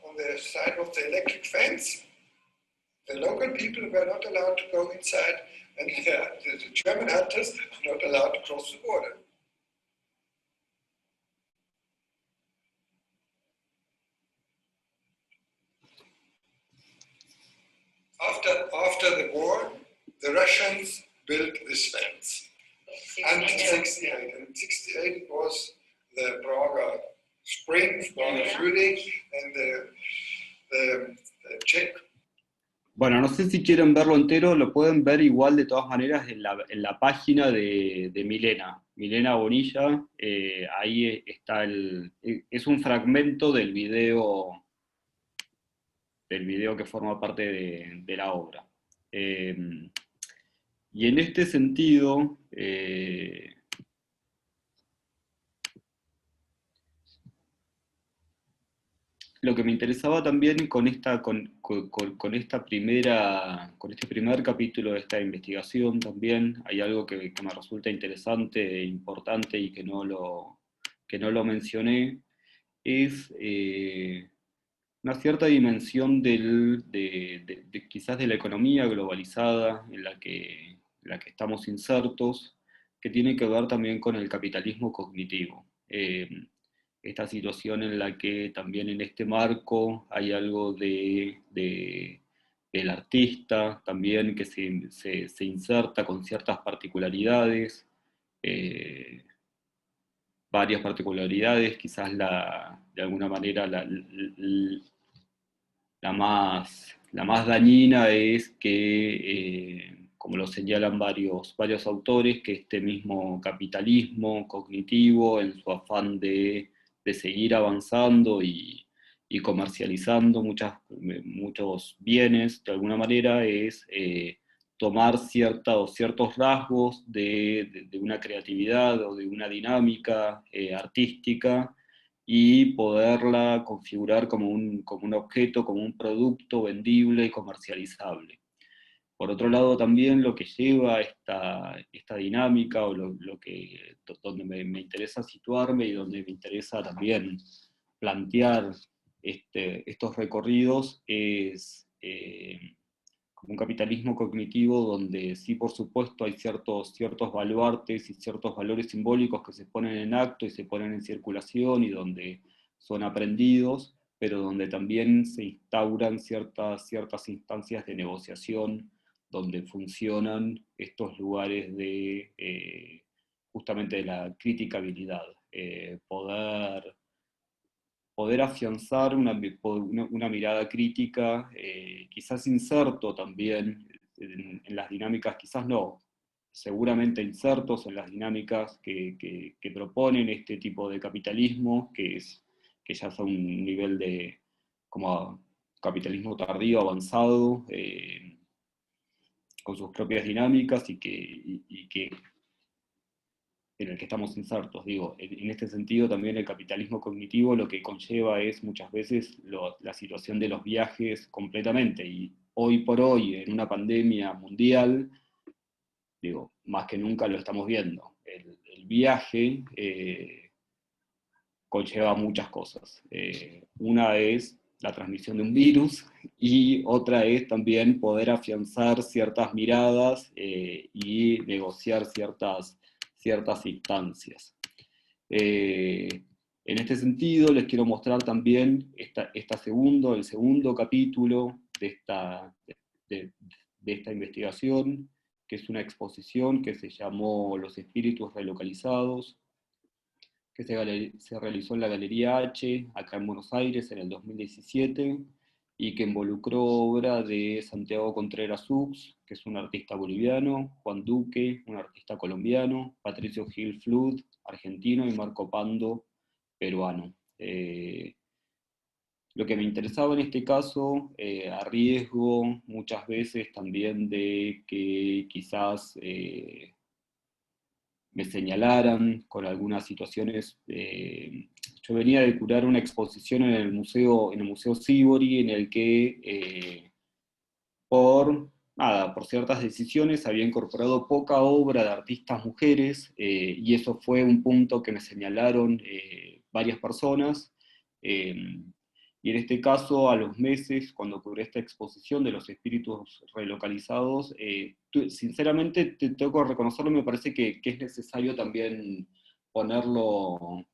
On the side of the electric fence, the local people were not allowed to go inside, and the German hunters are not allowed to cross the border. After the war, the Russians built this fence. And 68. And 68 was the Prague Spring, Prague Flooding, and the Czech. Bueno, no sé si quieren verlo entero, lo pueden ver igual de todas maneras en la página de Milena Bonilla. Ahí está es un fragmento del video que forma parte de la obra. Y en este sentido, lo que me interesaba también con este primer capítulo de esta investigación también, hay algo que me resulta interesante e importante y que no lo mencioné, es una cierta dimensión quizás de la economía globalizada en la que estamos insertos, que tiene que ver también con el capitalismo cognitivo. Esta situación en la que también en este marco hay algo del artista también que se inserta con ciertas particularidades, varias particularidades, quizás de alguna manera la más dañina es que, como lo señalan varios autores, que este mismo capitalismo cognitivo, en su afán de seguir avanzando y comercializando muchos bienes, de alguna manera es tomar ciertos rasgos de una creatividad o de una dinámica artística y poderla configurar como un objeto, como un producto vendible y comercializable. Por otro lado, también lo que lleva esta dinámica, o donde me interesa situarme y donde me interesa también plantear estos recorridos, es como un capitalismo cognitivo donde sí, por supuesto, hay ciertos baluartes y ciertos valores simbólicos que se ponen en acto y se ponen en circulación y donde son aprendidos, pero donde también se instauran ciertas instancias de negociación, donde funcionan estos lugares justamente de la criticabilidad, poder afianzar una mirada crítica, quizás inserto también en las dinámicas, quizás no, seguramente insertos en las dinámicas que proponen este tipo de capitalismo, que ya es a un nivel de como capitalismo tardío, avanzado, con sus propias dinámicas y que en el que estamos insertos. Digo, en este sentido también el capitalismo cognitivo lo que conlleva es muchas veces la situación de los viajes completamente, y hoy por hoy, en una pandemia mundial, digo, más que nunca lo estamos viendo. El viaje conlleva muchas cosas. Una es la transmisión de un virus, y otra es también poder afianzar ciertas miradas y negociar ciertas instancias. En este sentido, les quiero mostrar también el segundo capítulo de esta investigación, que es una exposición que se llamó Los espíritus relocalizados, que se realizó en la Galería H, acá en Buenos Aires, en el 2017, y que involucró obra de Santiago Contreras Ux, que es un artista boliviano, Juan Duque, un artista colombiano, Patricio Gil Flood, argentino, y Marco Pando, peruano. Lo que me interesaba en este caso, a riesgo muchas veces también de que quizás me señalaran con algunas situaciones. Yo venía de curar una exposición en el Museo Sívori, en el que por ciertas decisiones había incorporado poca obra de artistas mujeres, y eso fue un punto que me señalaron varias personas. Y en este caso, a los meses, cuando cubré esta exposición de los espíritus relocalizados, sinceramente, tengo que reconocerlo, me parece que es necesario también ponerlo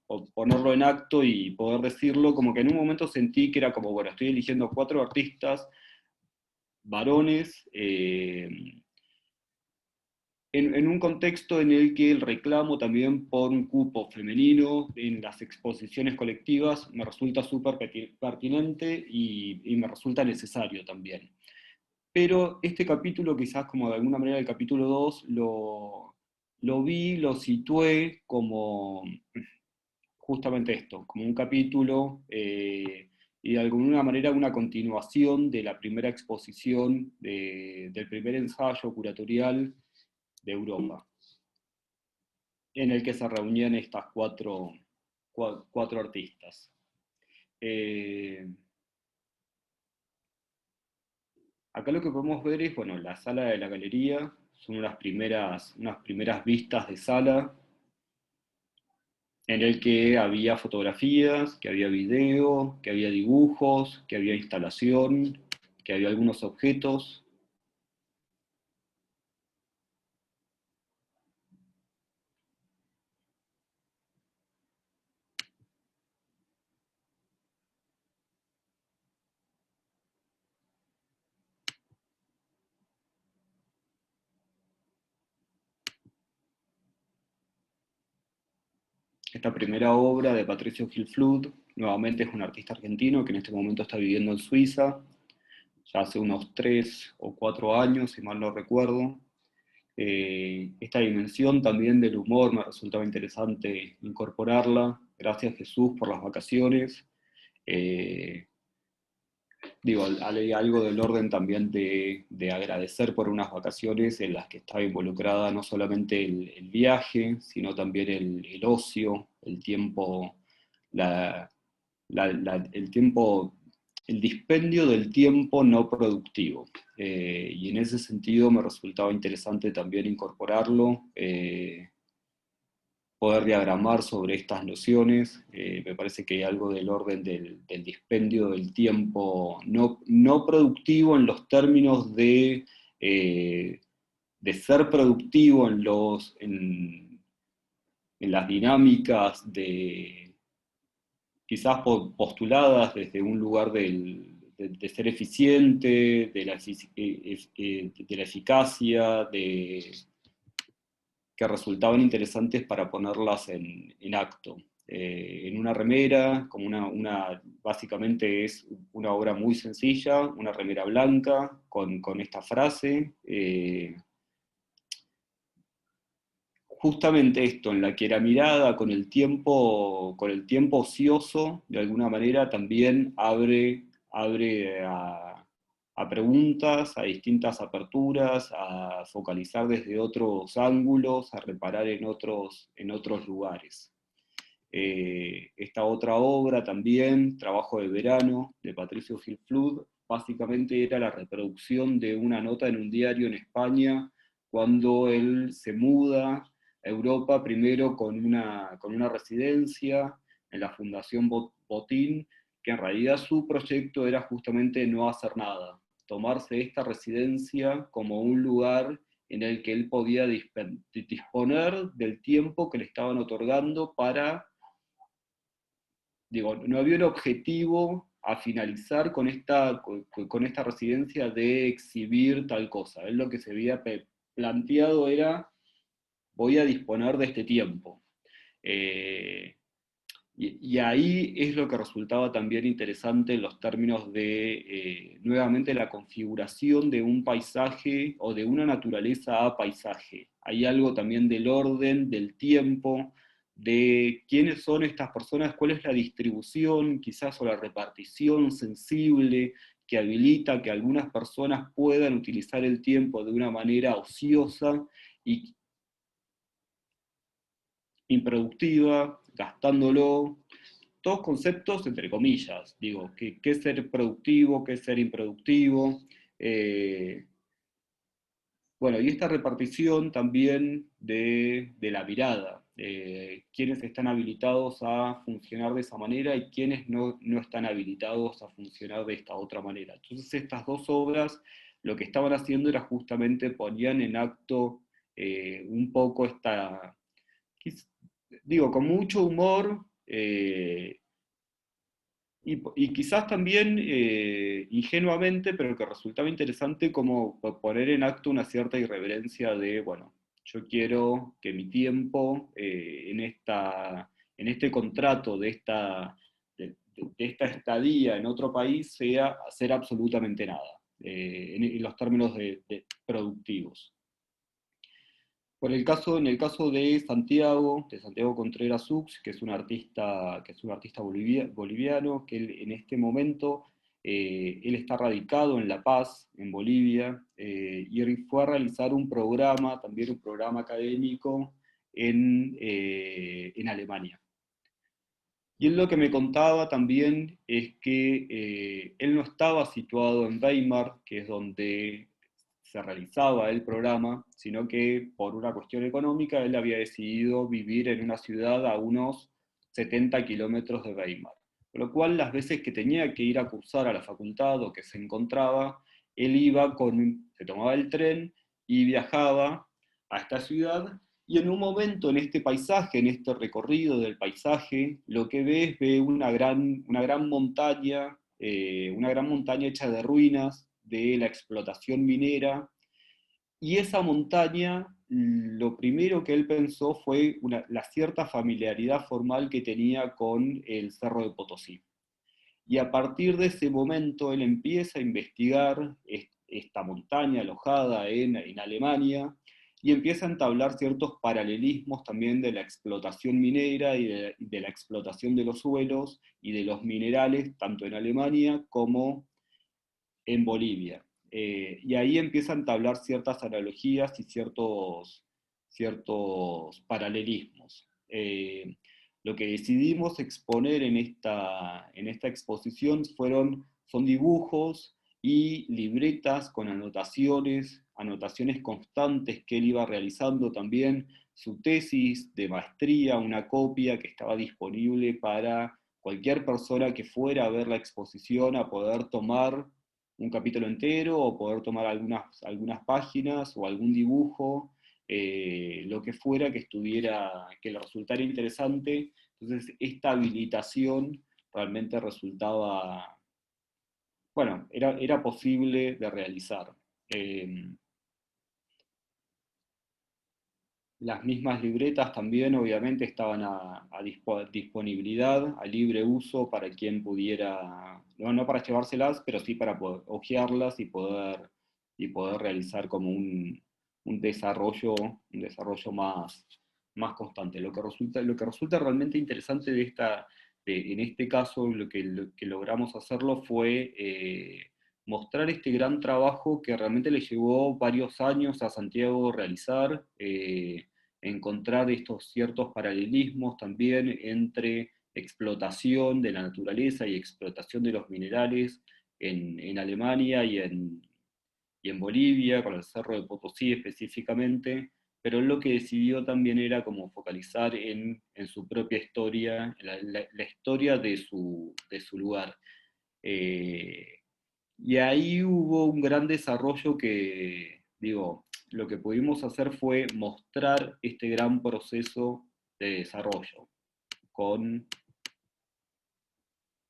en acto y poder decirlo, como que en un momento sentí que era como, bueno, estoy eligiendo 4 artistas varones, en un contexto en el que el reclamo también por un cupo femenino en las exposiciones colectivas me resulta súper pertinente y me resulta necesario también. Pero este capítulo, quizás como de alguna manera el capítulo 2, lo situé como justamente esto, como un capítulo, y de alguna manera una continuación de la primera exposición, del primer ensayo curatorial de Europa, en el que se reunían estas cuatro artistas. Acá lo que podemos ver es, bueno, la sala de la galería, son unas primeras vistas de sala, en el que había fotografías, que había video, que había dibujos, que había instalación, que había algunos objetos. Esta primera obra de Patricio Gil Flood, nuevamente es un artista argentino que en este momento está viviendo en Suiza, ya hace unos 3 o 4 años, si mal no recuerdo. Esta dimensión también del humor me resultaba interesante incorporarla. Gracias, Jesús, por las vacaciones. Hay algo del orden también de agradecer por unas vacaciones en las que estaba involucrada no solamente el viaje, sino también el ocio, el tiempo, el dispendio del tiempo no productivo. Y en ese sentido me resultaba interesante también incorporarlo, poder diagramar sobre estas nociones. Me parece que hay algo del orden del dispendio del tiempo no productivo en los términos de ser productivo en las dinámicas quizás postuladas desde un lugar de ser eficiente, de la eficacia, que resultaban interesantes para ponerlas en acto. En una remera, como básicamente es una obra muy sencilla, una remera blanca, con esta frase, justamente esto, en la que la mirada con el tiempo ocioso, de alguna manera también abre a preguntas, a distintas aperturas, a focalizar desde otros ángulos, a reparar en otros lugares. Esta otra obra también, Trabajo de verano, de Patricio Gil Flood, básicamente era la reproducción de una nota en un diario en España, cuando él se muda a Europa, primero con una residencia en la Fundación Botín, que en realidad su proyecto era justamente no hacer nada, tomarse esta residencia como un lugar en el que él podía disponer del tiempo que le estaban otorgando para, no había un objetivo a finalizar con esta residencia de exhibir tal cosa. Él lo que se había planteado era, voy a disponer de este tiempo. Y ahí es lo que resultaba también interesante en los términos de, nuevamente, la configuración de un paisaje o de una naturaleza a paisaje. Hay algo también del orden, del tiempo, de quiénes son estas personas, cuál es la distribución, quizás, o la repartición sensible que habilita que algunas personas puedan utilizar el tiempo de una manera ociosa y improductiva, gastándolo, todos conceptos entre comillas, digo, qué es ser productivo, qué es ser improductivo, bueno, y esta repartición también de la mirada, quiénes están habilitados a funcionar de esa manera y quiénes no están habilitados a funcionar de esta otra manera. Entonces estas dos obras lo que estaban haciendo era justamente ponían en acto un poco esta, digo, con mucho humor, y quizás también ingenuamente, pero que resultaba interesante como poner en acto una cierta irreverencia de, bueno, yo quiero que mi tiempo en este contrato de esta estadía en otro país sea hacer absolutamente nada, en los términos de productivos. En el caso de Santiago Contreras Sux, que es un artista boliviano, que él, en este momento él está radicado en La Paz, en Bolivia, y fue a realizar también un programa académico en Alemania. Y él lo que me contaba también es que él no estaba situado en Weimar, que es donde se realizaba el programa, sino que por una cuestión económica él había decidido vivir en una ciudad a unos 70 kilómetros de Weimar. Con lo cual, las veces que tenía que ir a cursar a la facultad o que se encontraba, él se tomaba el tren y viajaba a esta ciudad, y en un momento en este paisaje, en este recorrido del paisaje, lo que ve una gran montaña, hecha de ruinas, de la explotación minera, y esa montaña, lo primero que él pensó fue la cierta familiaridad formal que tenía con el Cerro de Potosí. Y a partir de ese momento él empieza a investigar esta montaña alojada en Alemania, y empieza a entablar ciertos paralelismos también de la explotación minera y de la explotación de los suelos y de los minerales, tanto en Alemania como en Bolivia. Y ahí empiezan a entablar ciertas analogías y ciertos paralelismos. Lo que decidimos exponer en esta exposición son dibujos y libretas con anotaciones constantes que él iba realizando también, su tesis de maestría, una copia que estaba disponible para cualquier persona que fuera a ver la exposición, a poder tomar un capítulo entero o poder tomar algunas páginas o algún dibujo, lo que fuera que le resultara interesante. Entonces esta habilitación realmente resultaba, bueno, era posible de realizar. Las mismas libretas también obviamente estaban a disponibilidad, a libre uso para quien pudiera, no para llevárselas, pero sí para poder hojearlas y poder realizar como un desarrollo más constante. Lo que resulta realmente interesante en este caso, lo que logramos hacerlo fue mostrar este gran trabajo que realmente le llevó varios años a Santiago realizar, encontrar estos ciertos paralelismos también entre explotación de la naturaleza y explotación de los minerales en Alemania y en Bolivia, con el Cerro de Potosí específicamente, pero lo que decidió también era como focalizar en su propia historia, la historia de su lugar. Y ahí hubo un gran desarrollo que, digo, lo que pudimos hacer fue mostrar este gran proceso de desarrollo, con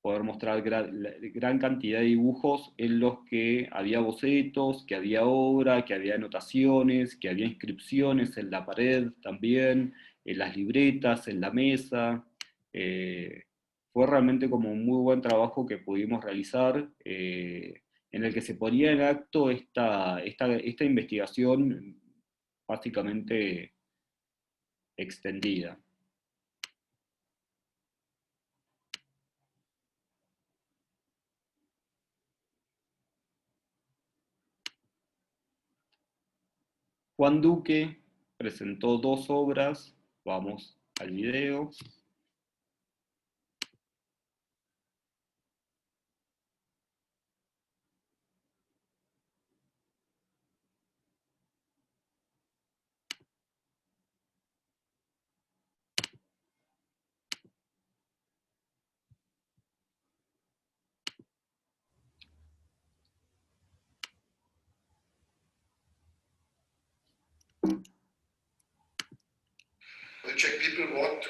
poder mostrar gran cantidad de dibujos en los que había bocetos, que había obra, que había anotaciones, que había inscripciones en la pared también, en las libretas, en la mesa. Fue realmente como un muy buen trabajo que pudimos realizar, en el que se ponía en acto esta investigación básicamente extendida. Juan Duque presentó 2 obras, vamos al video. The Czech people want to.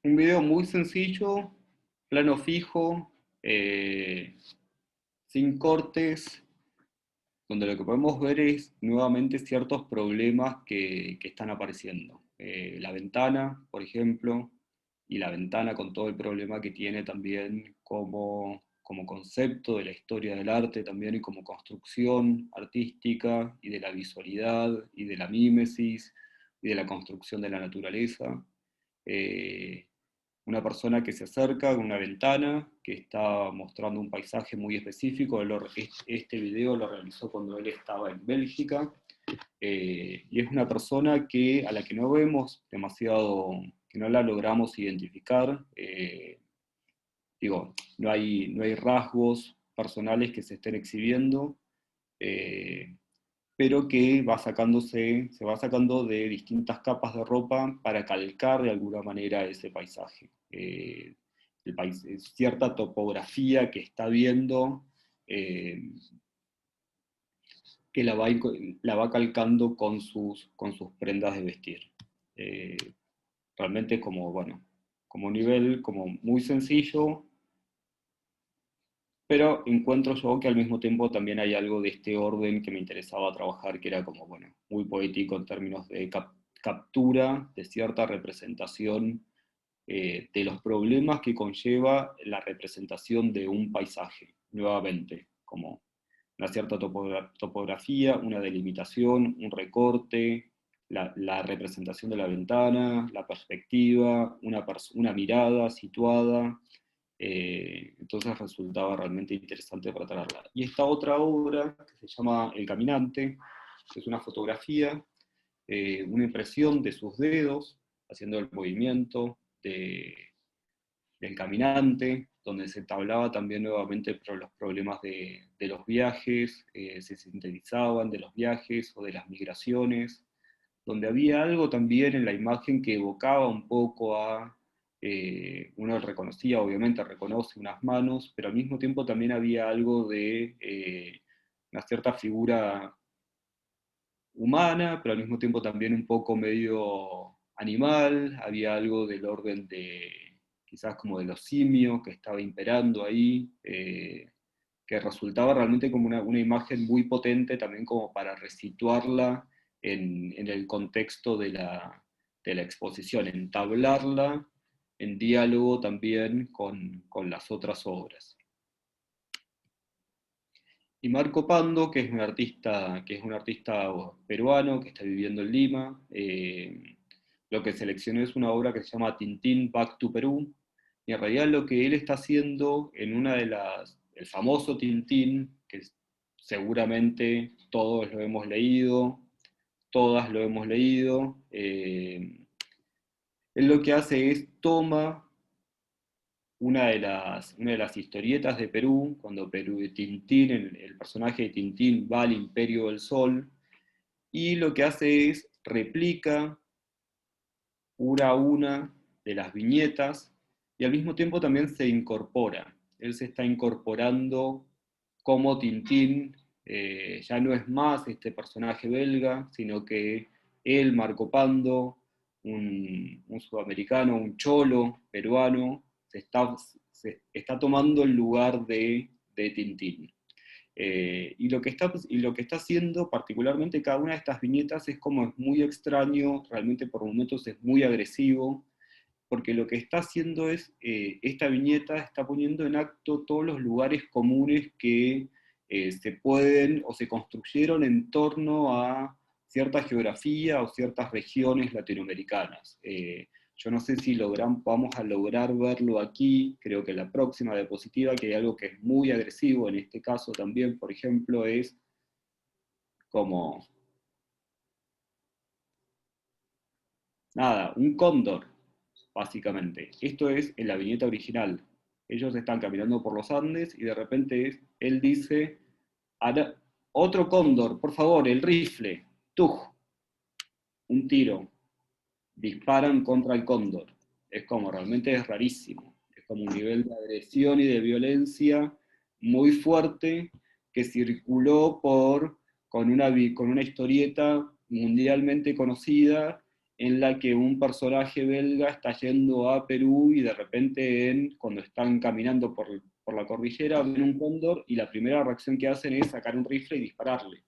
Un video muy sencillo, plano fijo, sin cortes, donde lo que podemos ver es nuevamente ciertos problemas que están apareciendo. La ventana, por ejemplo, y la ventana con todo el problema que tiene también como concepto de la historia del arte también y como construcción artística y de la visualidad y de la mímesis y de la construcción de la naturaleza. Una persona que se acerca a una ventana, que está mostrando un paisaje muy específico. Este video lo realizó cuando él estaba en Bélgica, y es una persona a la que no vemos demasiado, que no la logramos identificar. Digo, no hay rasgos personales que se estén exhibiendo, pero que se va sacando de distintas capas de ropa para calcar de alguna manera ese paisaje. Cierta topografía que está viendo, que la va calcando con sus prendas de vestir. Realmente como, bueno, como un nivel como muy sencillo, pero encuentro yo que al mismo tiempo también hay algo de este orden que me interesaba trabajar, que era como, bueno, muy poético en términos de captura de cierta representación de los problemas que conlleva la representación de un paisaje, nuevamente, como una cierta topografía, una delimitación, un recorte, la representación de la ventana, la perspectiva, una mirada situada. Entonces resultaba realmente interesante para traerla. Y esta otra obra, que se llama El Caminante, es una fotografía, una impresión de sus dedos, haciendo el movimiento del caminante, donde se hablaba también nuevamente los problemas de los viajes, se sintetizaban de los viajes o de las migraciones, donde había algo también en la imagen que evocaba un poco a, uno reconocía, obviamente reconoce unas manos, pero al mismo tiempo también había algo de una cierta figura humana, pero al mismo tiempo también un poco medio animal, había algo del orden de, quizás como de los simios que estaba imperando ahí, que resultaba realmente como una imagen muy potente también como para resituarla en el contexto de la exposición, entablarla en diálogo también con las otras obras. Y Marco Pando, que es un artista peruano que está viviendo en Lima, lo que seleccionó es una obra que se llama Tintín Back to Perú, y en realidad lo que él está haciendo en una de el famoso Tintín, que seguramente todos lo hemos leído, todas lo hemos leído, él lo que hace es toma una de las historietas de Perú, cuando Tintín, el personaje de Tintín va al Imperio del Sol, y lo que hace es replica una a una de las viñetas, y al mismo tiempo también se incorpora. Él se está incorporando como Tintín, ya no es más este personaje belga, sino que él, Marco Pando, un sudamericano, un cholo peruano, se está tomando el lugar de Tintín. Y lo que está haciendo, particularmente cada una de estas viñetas, es como es muy extraño, realmente por momentos es muy agresivo, porque lo que está haciendo es, esta viñeta está poniendo en acto todos los lugares comunes que se pueden o se construyeron en torno a cierta geografía o ciertas regiones latinoamericanas. Yo no sé si vamos a lograr verlo aquí, creo que la próxima diapositiva, que hay algo que es muy agresivo en este caso también, por ejemplo, es como, nada, un cóndor, básicamente. Esto es en la viñeta original. Ellos están caminando por los Andes y de repente él dice, otro cóndor, por favor, el rifle, ¡tuj! Un tiro. Disparan contra el cóndor. Es como, realmente es rarísimo. Es como un nivel de agresión y de violencia muy fuerte que circuló con una historieta mundialmente conocida en la que un personaje belga está yendo a Perú y de repente cuando están caminando por la cordillera ven un cóndor y la primera reacción que hacen es sacar un rifle y dispararle.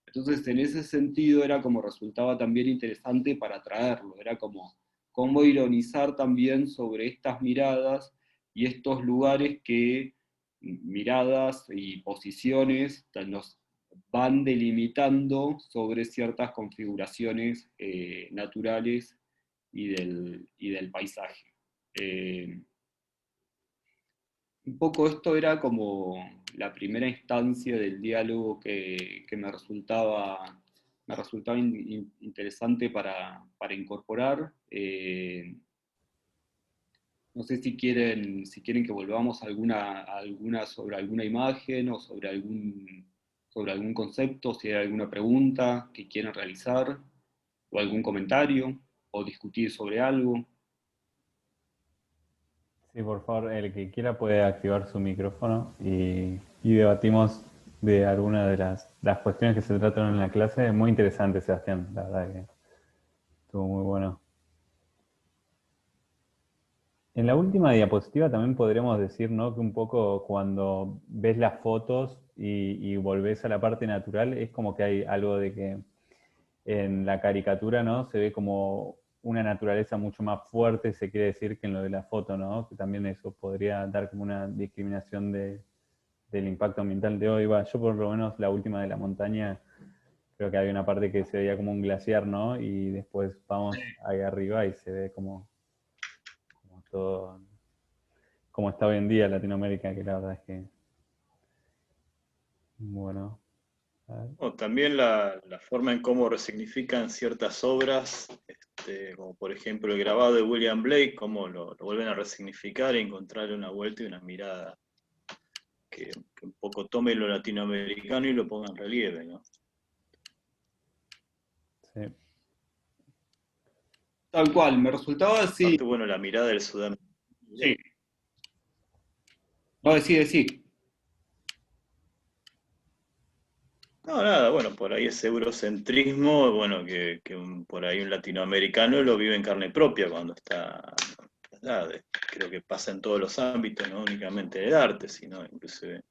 Entonces, en ese sentido era como resultaba también interesante para traerlo, era como cómo ironizar también sobre estas miradas y estos lugares que miradas y posiciones nos van delimitando sobre ciertas configuraciones naturales y del paisaje. Un poco esto era como la primera instancia del diálogo que me resultaba interesante para incorporar. No sé si quieren que volvamos a sobre alguna imagen o sobre algún concepto, si hay alguna pregunta que quieran realizar, o algún comentario, o discutir sobre algo. Sí, por favor, el que quiera puede activar su micrófono y debatimos de alguna de las cuestiones que se trataron en la clase. Muy interesante, Sebastián, la verdad que estuvo muy bueno. En la última diapositiva también podríamos decir, ¿no? Que un poco cuando ves las fotos y volvés a la parte natural, es como que hay algo de que en la caricatura, ¿no? Se ve como una naturaleza mucho más fuerte, se quiere decir, que en lo de la foto, ¿no? Que también eso podría dar como una discriminación del impacto ambiental de hoy. Yo por lo menos la última de la montaña, creo que había una parte que se veía como un glaciar, ¿no? Y después vamos ahí arriba y se ve como todo, como está hoy en día Latinoamérica, que la verdad es que, bueno. O también la forma en cómo resignifican ciertas obras, como por ejemplo el grabado de William Blake, cómo lo vuelven a resignificar y encontrarle una vuelta y una mirada que un poco tome lo latinoamericano y lo ponga en relieve, ¿no? Sí. Tal cual, me resultaba así. Aparte, bueno, la mirada del sudamericano. Sí. No, decí. No, nada, bueno, por ahí ese eurocentrismo, bueno, que por ahí un latinoamericano lo vive en carne propia cuando está, creo que pasa en todos los ámbitos, no únicamente en el arte, sino inclusive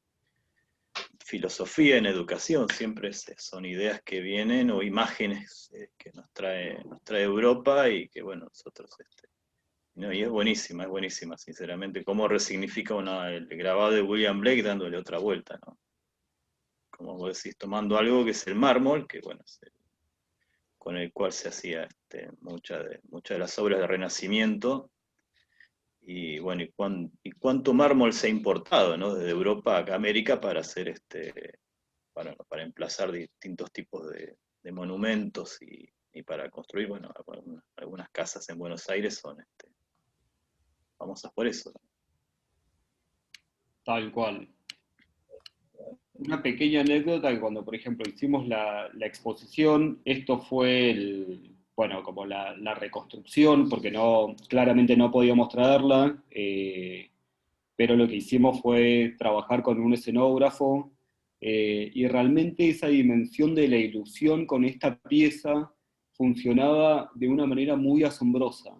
filosofía, en educación, siempre son ideas que vienen o imágenes que nos trae Europa y que, bueno, nosotros, ¿no? Y es buenísima, sinceramente, cómo resignifica el grabado de William Blake dándole otra vuelta, ¿no? Como vos decís, tomando algo que es el mármol, que bueno, con el cual se hacía muchas de las obras de Renacimiento, y bueno, y cuánto mármol se ha importado, ¿no? Desde Europa a América para hacer para emplazar distintos tipos de monumentos y para construir, bueno, algunas casas en Buenos Aires son famosas por eso, ¿no? Tal cual. Una pequeña anécdota que cuando, por ejemplo, hicimos la exposición, esto fue bueno, como la reconstrucción, porque claramente no podíamos traerla, pero lo que hicimos fue trabajar con un escenógrafo, y realmente esa dimensión de la ilusión con esta pieza funcionaba de una manera muy asombrosa,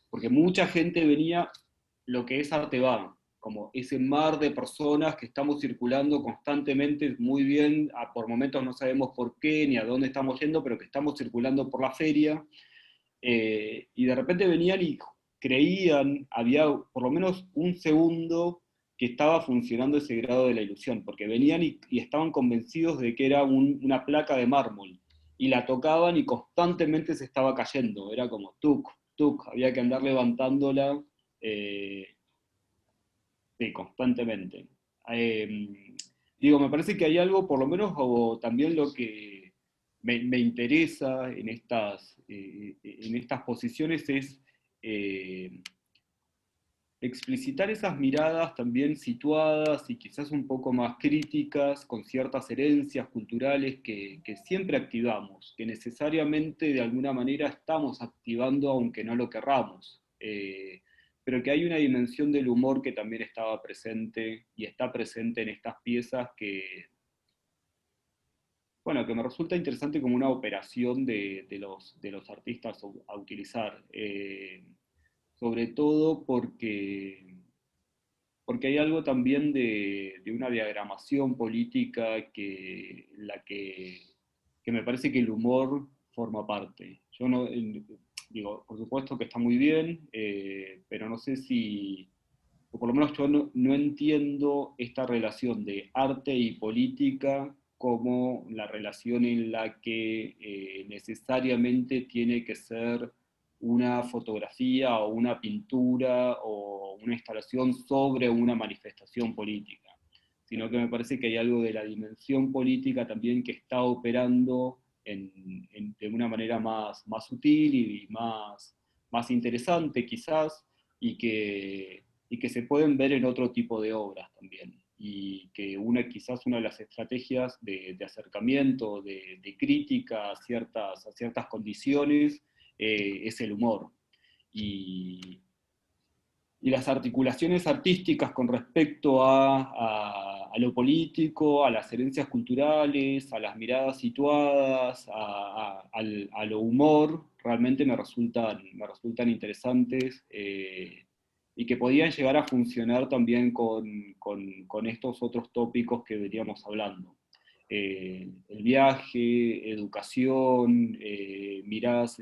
porque mucha gente venía, lo que es Arte Va, como ese mar de personas que estamos circulando constantemente, muy bien, por momentos no sabemos por qué ni a dónde estamos yendo, pero que estamos circulando por la feria, y de repente venían y creían, había por lo menos un segundo que estaba funcionando ese grado de la ilusión, porque venían y estaban convencidos de que era una placa de mármol, y la tocaban y constantemente se estaba cayendo, era como tuk, tuk, había que andar levantándola, eh, sí, constantemente. Digo, me parece que hay algo, por lo menos, o también lo que me interesa en estas posiciones es explicitar esas miradas también situadas y quizás un poco más críticas con ciertas herencias culturales que siempre activamos, que necesariamente de alguna manera estamos activando aunque no lo querramos. Pero que hay una dimensión del humor que también estaba presente y está presente en estas piezas bueno, que me resulta interesante como una operación de los artistas a utilizar, sobre todo porque hay algo también de una diagramación política que me parece que el humor forma parte. Yo no, digo, por supuesto que está muy bien, pero no sé si, o por lo menos yo no entiendo esta relación de arte y política como la relación en la que necesariamente tiene que ser una fotografía o una pintura o una instalación sobre una manifestación política, sino que me parece que hay algo de la dimensión política también que está operando de una manera más sutil y más interesante quizás, y que se pueden ver en otro tipo de obras también, y que quizás una de las estrategias de acercamiento, de crítica a ciertas condiciones, es el humor. Y las articulaciones artísticas con respecto a lo político, a las herencias culturales, a las miradas situadas, a lo humor, realmente me resultan interesantes y que podían llegar a funcionar también con estos otros tópicos que veníamos hablando. El viaje, educación, miradas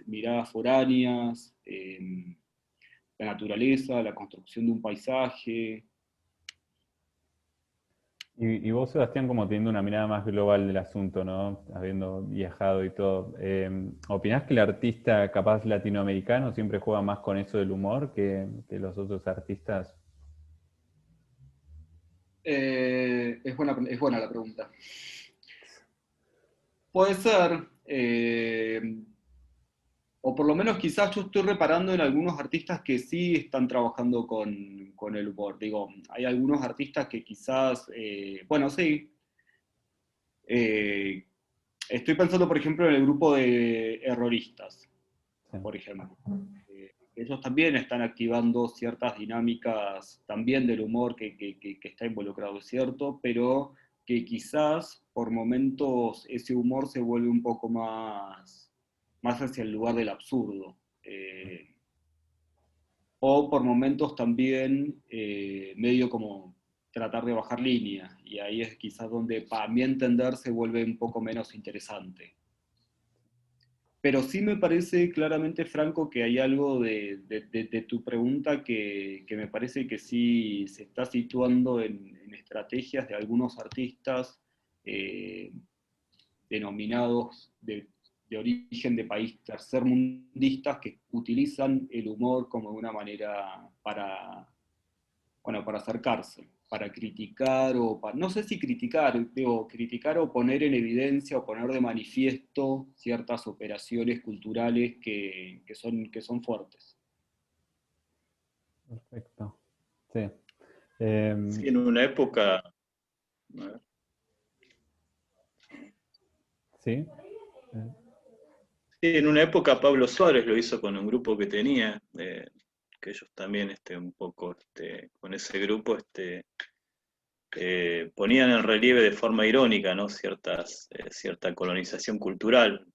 foráneas, la naturaleza, la construcción de un paisaje. Y vos, Sebastián, como teniendo una mirada más global del asunto, ¿no? Habiendo viajado y todo, ¿opinás que el artista capaz latinoamericano siempre juega más con eso del humor que los otros artistas? Es buena la pregunta. Puede ser, o por lo menos quizás yo estoy reparando en algunos artistas que sí están trabajando con el humor. Digo, hay algunos artistas que quizás, bueno, sí. Estoy pensando, por ejemplo, en el grupo de erroristas, Sí. por ejemplo. Ellos también están activando ciertas dinámicas también del humor que está involucrado, es cierto, pero que quizás por momentos ese humor se vuelve un poco más hacia el lugar del absurdo. O por momentos también medio como tratar de bajar línea, y ahí es quizás donde, para mi entender, se vuelve un poco menos interesante. Pero sí me parece claramente, Franco, que hay algo de tu pregunta que me parece que sí se está situando en estrategias de algunos artistas denominados de origen de país tercermundistas que utilizan el humor como una manera para acercarse, para criticar no sé si criticar, digo, criticar o poner en evidencia o poner de manifiesto ciertas operaciones culturales que son fuertes. Perfecto. Sí. Sí, en una época... ¿Sí? Sí, en una época Pablo Suárez lo hizo con un grupo que tenía, que ellos también un poco con ese grupo ponían en relieve de forma irónica, ¿no? Cierta colonización cultural.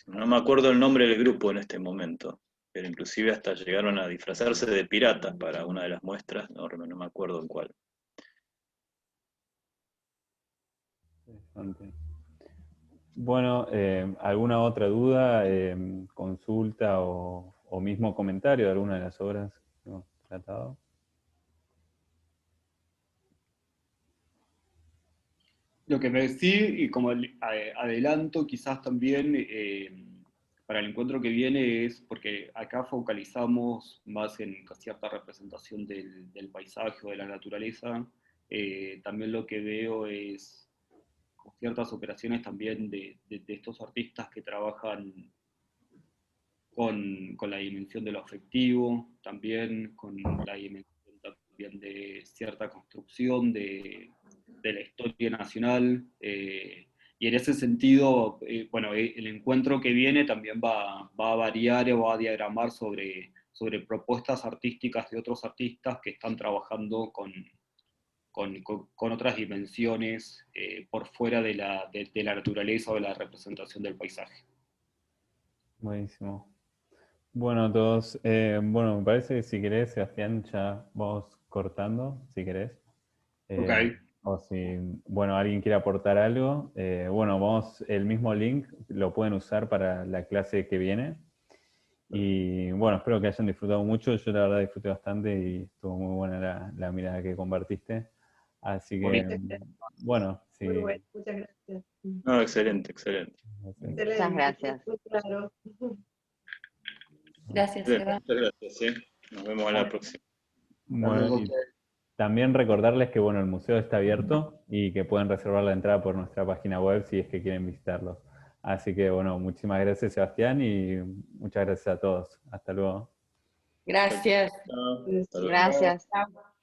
No me acuerdo el nombre del grupo en este momento, pero inclusive hasta llegaron a disfrazarse de piratas para una de las muestras, no me acuerdo en cuál. Interesante. Bueno, ¿alguna otra duda, consulta o mismo comentario de alguna de las obras que hemos tratado? Lo que me decís, y como adelanto quizás también para el encuentro que viene, es porque acá focalizamos más en cierta representación del paisaje o de la naturaleza. También lo que veo es ciertas operaciones también de estos artistas que trabajan con la dimensión de lo afectivo, también con la dimensión también de cierta construcción de la historia nacional. Y en ese sentido, bueno, el encuentro que viene también va a variar o va a diagramar sobre propuestas artísticas de otros artistas que están trabajando con otras dimensiones por fuera de la naturaleza o de la representación del paisaje. Buenísimo. Bueno, todos, bueno, me parece que si querés, Sebastián, ya vamos cortando, si querés. Ok. O si, bueno, alguien quiere aportar algo, bueno, el mismo link lo pueden usar para la clase que viene. Y bueno, espero que hayan disfrutado mucho. Yo la verdad disfruté bastante y estuvo muy buena la mirada que compartiste. Así que, bueno, sí. Muy bueno, muchas gracias. No, excelente, excelente. Excelente, Muchas gracias. muy claro. Gracias, Bien, Seba. muchas gracias. Nos vemos a la próxima. Bueno, y también recordarles que bueno, el museo está abierto y que pueden reservar la entrada por nuestra página web si es que quieren visitarlo. Así que bueno, muchísimas gracias, Sebastián, y muchas gracias a todos. Hasta luego. Gracias. Chao. Hasta luego. Gracias. Chao.